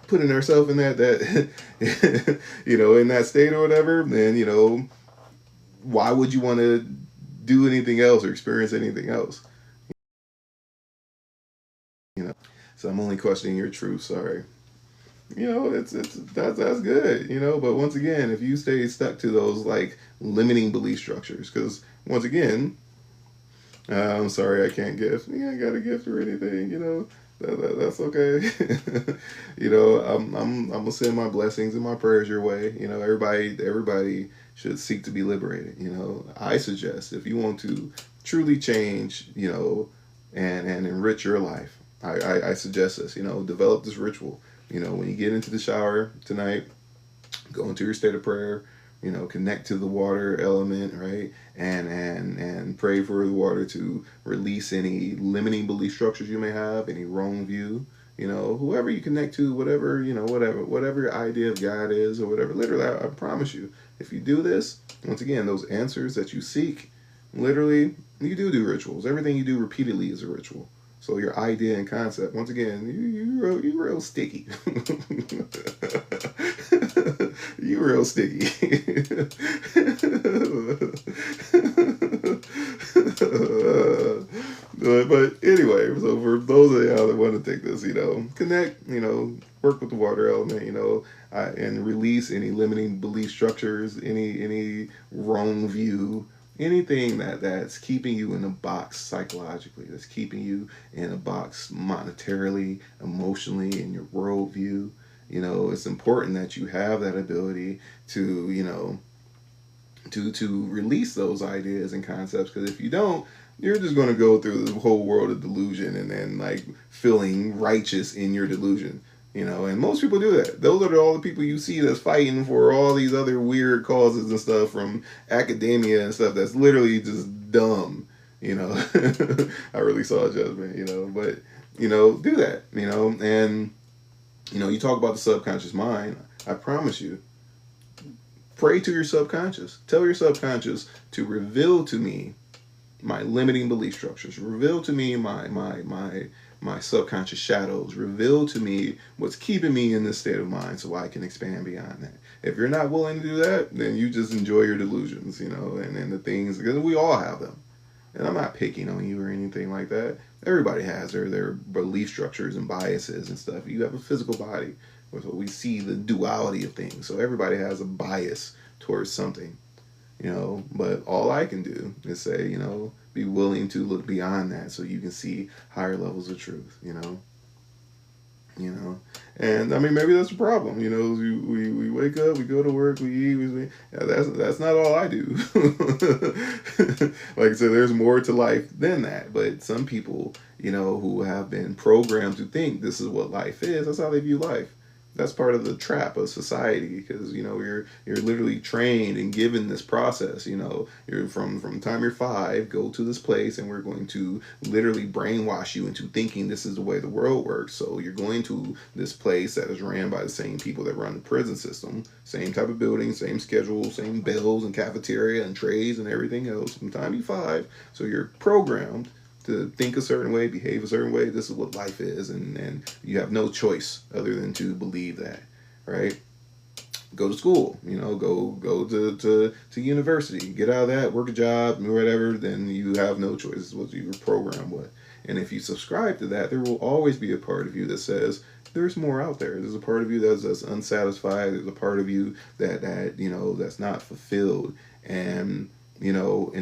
putting ourselves in that in that state or whatever, then why would you want to do anything else or experience anything else? So I'm only questioning your truth. Sorry. That's good, but once again, if you stay stuck to those like limiting belief structures, because once again, I'm sorry I can't gift. Yeah, I got a gift or anything, that's okay. I'm gonna send my blessings and my prayers your way. Everybody should seek to be liberated. I suggest if you want to truly change, and enrich your life, I suggest this. Develop this ritual. When you get into the shower tonight, go into your state of prayer, connect to the water element, right? And pray for the water to release any limiting belief structures you may have, any wrong view, whoever you connect to, whatever your idea of God is or whatever. Literally, I promise you, if you do this, once again, those answers that you seek, literally, you do rituals. Everything you do repeatedly is a ritual. So your idea and concept, once again, you real sticky. You real sticky. But anyway, so for those of y'all that want to take this, connect, work with the water element, and release any limiting belief structures, any wrong view, anything that's keeping you in a box psychologically, that's keeping you in a box monetarily, emotionally, in your worldview. It's important that you have that ability to, to release those ideas and concepts, because if you don't, you're just going to go through the whole world of delusion and then like feeling righteous in your delusion. And most people do that. Those are all the people you see that's fighting for all these other weird causes and stuff from academia and stuff that's literally just dumb. I really saw a judgment, but do that, and you talk about the subconscious mind. I promise you, pray to your subconscious. Tell your subconscious to reveal to me my limiting belief structures. Reveal to me my subconscious shadows. Reveal to me what's keeping me in this state of mind so I can expand beyond that. If you're not willing to do that, then you just enjoy your delusions, and the things, because we all have them. And I'm not picking on you or anything like that. Everybody has their belief structures and biases and stuff. You have a physical body, so we see the duality of things. So everybody has a bias towards something, but all I can do is say, be willing to look beyond that so you can see higher levels of truth, and I mean, maybe that's a problem. We wake up, we go to work, we eat. That's not all I do. Like I said, there's more to life than that. But some people, who have been programmed to think this is what life is, that's how they view life. That's part of the trap of society, because you're literally trained and given this process. You're from the time you're 5, go to this place, and we're going to literally brainwash you into thinking this is the way the world works. So you're going to this place that is ran by the same people that run the prison system, same type of building, same schedule, same bells and cafeteria and trays and everything else. From time you're 5, so you're programmed to think a certain way, behave a certain way. This is what life is, and you have no choice other than to believe that, right? Go to school, go to university, get out of that, work a job, whatever. Then you have no choice. This is what you were programmed with. And if you subscribe to that, there will always be a part of you that says there's more out there. There's a part of you that's unsatisfied. There's a part of you that that's not fulfilled. And in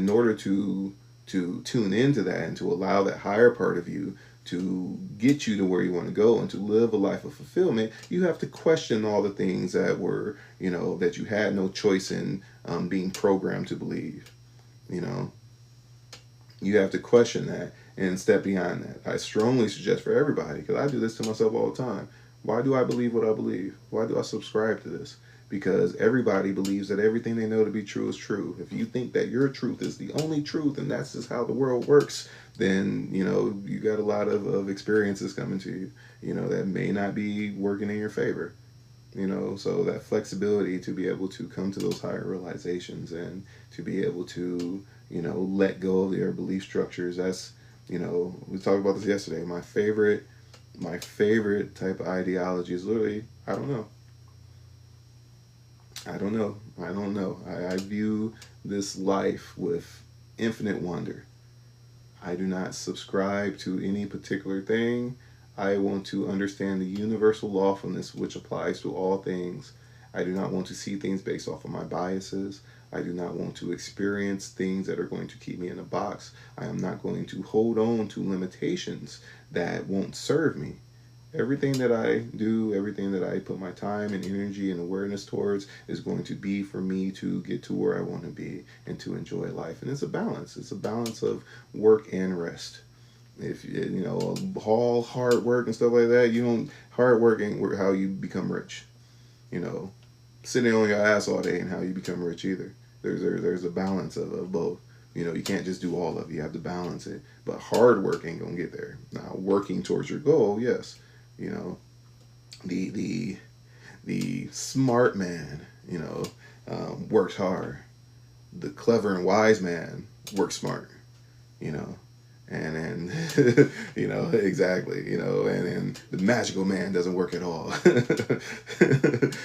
order to tune into that and to allow that higher part of you to get you to where you want to go and to live a life of fulfillment, you have to question all the things that were, that you had no choice in being programmed to believe. You have to question that and step beyond that. I strongly suggest for everybody, because I do this to myself all the time. Why do I believe what I believe? Why do I subscribe to this? Because everybody believes that everything they know to be true is true. If you think that your truth is the only truth and that's just how the world works, then, you got a lot of experiences coming to you, that may not be working in your favor. So that flexibility to be able to come to those higher realizations and to be able to, let go of your belief structures. That's, we talked about this yesterday. My favorite type of ideology is literally, I don't know. I view this life with infinite wonder. I do not subscribe to any particular thing. I want to understand the universal lawfulness which applies to all things. I do not want to see things based off of my biases. I do not want to experience things that are going to keep me in a box. I am not going to hold on to limitations that won't serve me. Everything that I do, everything that I put my time and energy and awareness towards is going to be for me to get to where I want to be and to enjoy life. And it's a balance. It's a balance of work and rest. If all hard work and stuff like that, hard work ain't how you become rich. Sitting on your ass all day ain't how you become rich either. There's a balance of both. You can't just do all of it. You have to balance it. But hard work ain't gonna get there. Now, working towards your goal, yes. The smart man, works hard. The clever and wise man works smart. And exactly, and the magical man doesn't work at all.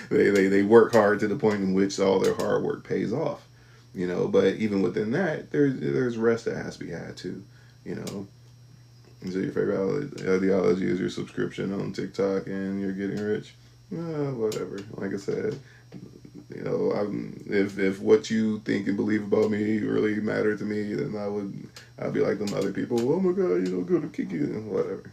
They work hard to the point in which all their hard work pays off. But even within that, there's rest that has to be had too. You know, so your favorite ideology is your subscription on TikTok and you're getting rich. Whatever. Like I said, if what you think and believe about me really mattered to me, then I'd be like them other people. Oh my God, go to Kiki, whatever.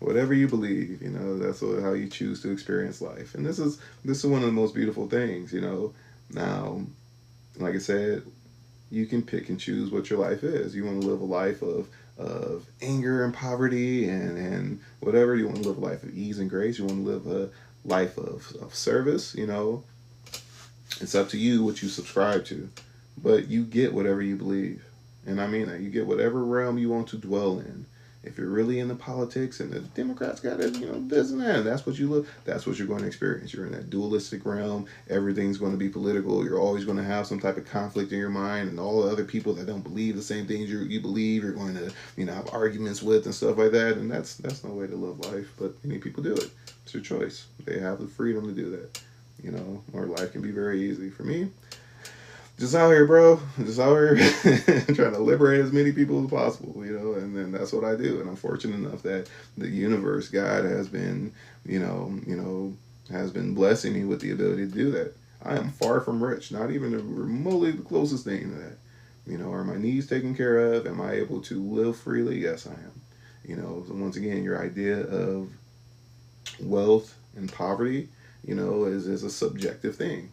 Whatever you believe, that's how you choose to experience life. And this is one of the most beautiful things. Now, like I said, you can pick and choose what your life is. You want to live a life of anger and poverty and whatever. You want to live a life of ease and grace. You want to live a life of service. It's up to you what you subscribe to, but you get whatever you believe. And I mean that. You get whatever realm you want to dwell in. If you're really into politics and the Democrats got it, this and that, that's what you look, that's what you're going to experience. You're in that dualistic realm. Everything's going to be political. You're always going to have some type of conflict in your mind, and all the other people that don't believe the same things you believe, you're going to, have arguments with and stuff like that. And that's no way to live life. But many people do it. It's their choice. They have the freedom to do that. Or life can be very easy. For me, just out here, bro. Just out here trying to liberate as many people as possible, and then that's what I do. And I'm fortunate enough that the universe, God, has been, has been blessing me with the ability to do that. I am far from rich, not even remotely the closest thing to that. Are my needs taken care of? Am I able to live freely? Yes, I am. So once again, your idea of wealth and poverty, is a subjective thing.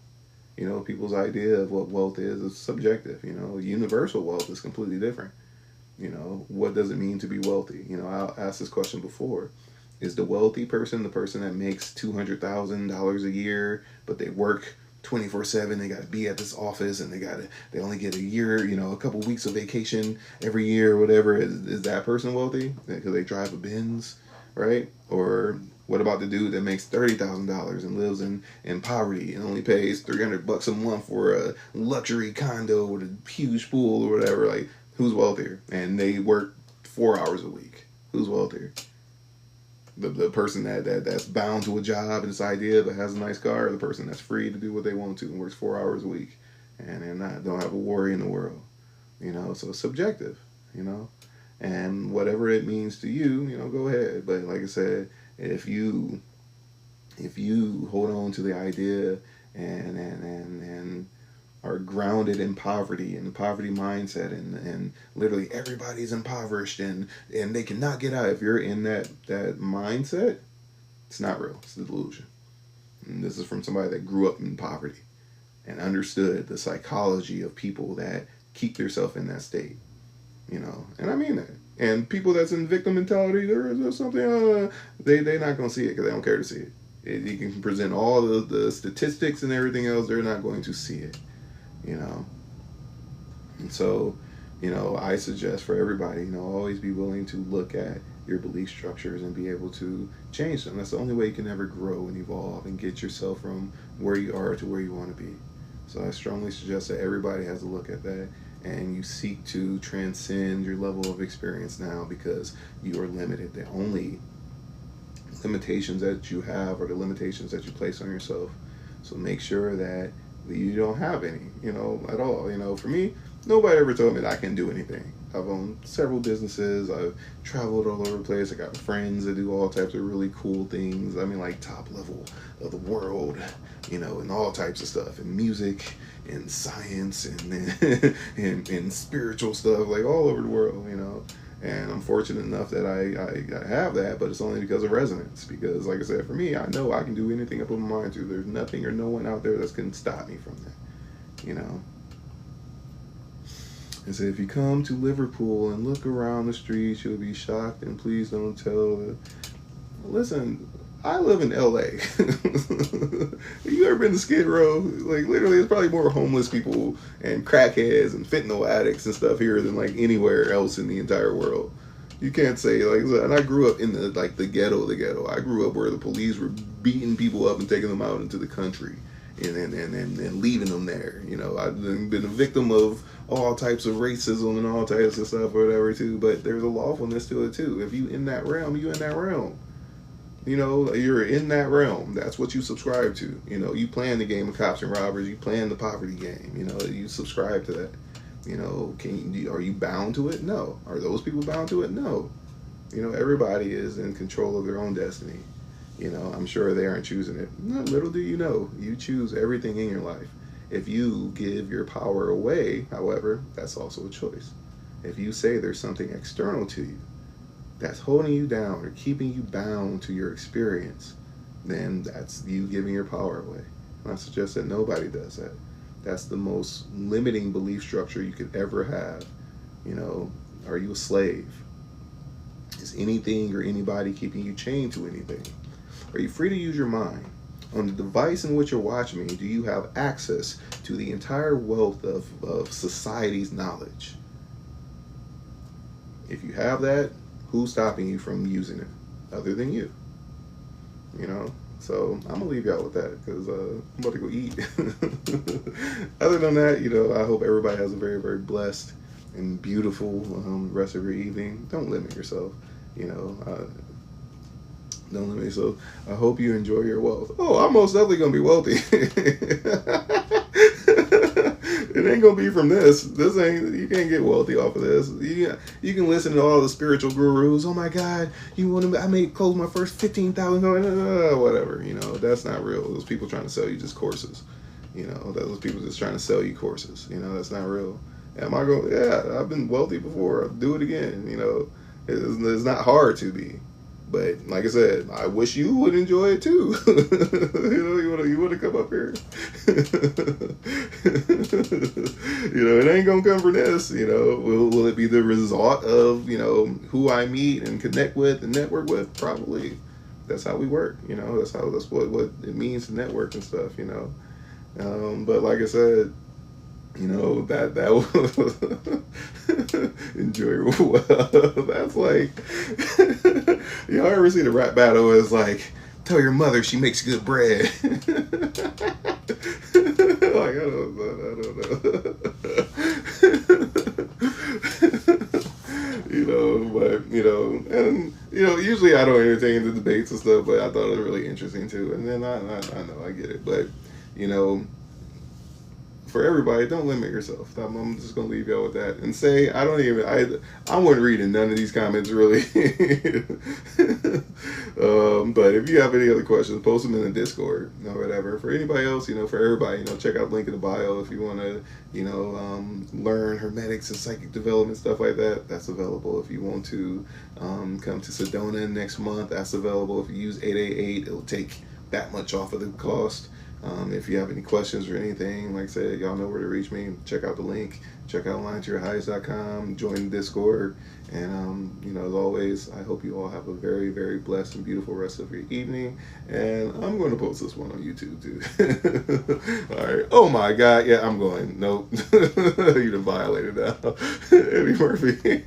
People's idea of what wealth is subjective. Universal wealth is completely different. What does it mean to be wealthy? I asked this question before. Is the wealthy person the person that makes $200,000 a year, but they work 24/7? They got to be at this office, and they only get a year, a couple weeks of vacation every year, or whatever. Is that person wealthy because they drive a Benz, right? Or what about the dude that makes $30,000 and lives in poverty and only pays $300 a month for a luxury condo with a huge pool or whatever? Like, who's wealthier? And they work 4 hours a week. Who's wealthier? The person that's bound to a job and this idea but has a nice car, or the person that's free to do what they want to and works 4 hours a week and don't have a worry in the world? So it's subjective. And whatever it means to you, go ahead. But like I said, if you hold on to the idea and are grounded in poverty and the poverty mindset and literally everybody's impoverished and they cannot get out, if you're in that mindset, it's not real. It's a delusion. And this is from somebody that grew up in poverty and understood the psychology of people that keep themselves in that state. And I mean that. And people that's in victim mentality, there's something, they're not going to see it because they don't care to see it. You can present all the statistics and everything else, they're not going to see it, And so, I suggest for everybody, always be willing to look at your belief structures and be able to change them. That's the only way you can ever grow and evolve and get yourself from where you are to where you want to be. So I strongly suggest that everybody has a look at that and you seek to transcend your level of experience now, because you are limited. The only limitations that you have are the limitations that you place on yourself. So make sure that you don't have any, at all. For me, nobody ever told me that I can do anything. I've owned several businesses. I've traveled all over the place. I got friends that do all types of really cool things. I mean, like top level of the world, and all types of stuff, and music, and science, and and spiritual stuff, like all over the world, And I'm fortunate enough that I have that, but it's only because of resonance. Because, like I said, for me, I know I can do anything I put my mind to. There's nothing or no one out there that's going to stop me from that, And so if you come to Liverpool and look around the streets, you'll be shocked, and please don't tell. Listen, I live in LA. You ever been to Skid Row? Like, literally, there's probably more homeless people and crackheads and fentanyl addicts and stuff here than, like, anywhere else in the entire world. You can't say, like, and I grew up in the ghetto of the ghetto. I grew up where the police were beating people up and taking them out into the country and leaving them there. I've been a victim of all types of racism and all types of stuff or whatever too. But there's a lawfulness to it too. If you in that realm, you in that realm. You know, you're in that realm. That's what you subscribe to. You know, you playing the game of cops and robbers. You playing the poverty game. You know, you subscribe to that. You know, are you bound to it? No. Are those people bound to it? No. You know, everybody is in control of their own destiny. You know, I'm sure they aren't choosing it. No, little do you know, you choose everything in your life. If you give your power away, however, that's also a choice. If you say there's something external to you that's holding you down or keeping you bound to your experience, then that's you giving your power away. And I suggest that nobody does that. That's the most limiting belief structure you could ever have. You know, are you a slave? Is anything or anybody keeping you chained to anything? Are you free to use your mind? On the device in which you're watching me, do you have access to the entire wealth of society's knowledge? If you have that, who's stopping you from using it other than you? You know, so I'm gonna leave y'all with that because I'm about to go eat. Other than that, you know, I hope everybody has a very, very blessed and beautiful rest of your evening. Don't limit yourself. You know, don't limit yourself. I hope you enjoy your wealth. Oh, I'm most definitely gonna be wealthy. It ain't gonna be from this. This ain't. You can't get wealthy off of this. You can listen to all the spiritual gurus. Oh my God, you want to? I made close my first 15,000. Whatever. You know, that's not real. Those people trying to sell you just courses. You know, those people just trying to sell you courses. You know, that's not real. Am I going? Yeah, I've been wealthy before. I'll do it again. You know, it's not hard to be. But like I said, I wish you would enjoy it too. You know, you want to come up here. You know, it ain't gonna come from this. You know, will it be the result of, you know, who I meet and connect with and network with? Probably. That's how we work. You know, that's what it means to network and stuff. You know, but like I said, you know, that was enjoy well. That's like, y'all ever see the rap battle is like, tell your mother she makes good bread. Like, I don't know. You know, but, you know, and, you know, usually I don't entertain the debates and stuff, but I thought it was really interesting too. And then I know, I get it. But, you know, for everybody, don't limit yourself. I'm just gonna leave y'all with that and say I wasn't reading none of these comments really. But if you have any other questions, post them in the Discord or whatever. For anybody else, you know, for everybody, you know, check out the link in the bio if you want to, you know, learn hermetics and psychic development stuff like that. That's available. If you want to come to Sedona next month, that's available. If you use 888, it'll take that much off of the cost. If you have any questions or anything, like I said, y'all know where to reach me. Check out the link. Check out lineToYourHighest.com. Join the Discord. And, you know, as always, I hope you all have a very, very blessed and beautiful rest of your evening. And I'm going to post this one on YouTube, too. All right. Oh, my God. Yeah, I'm going. Nope. You done violated now. Eddie Murphy.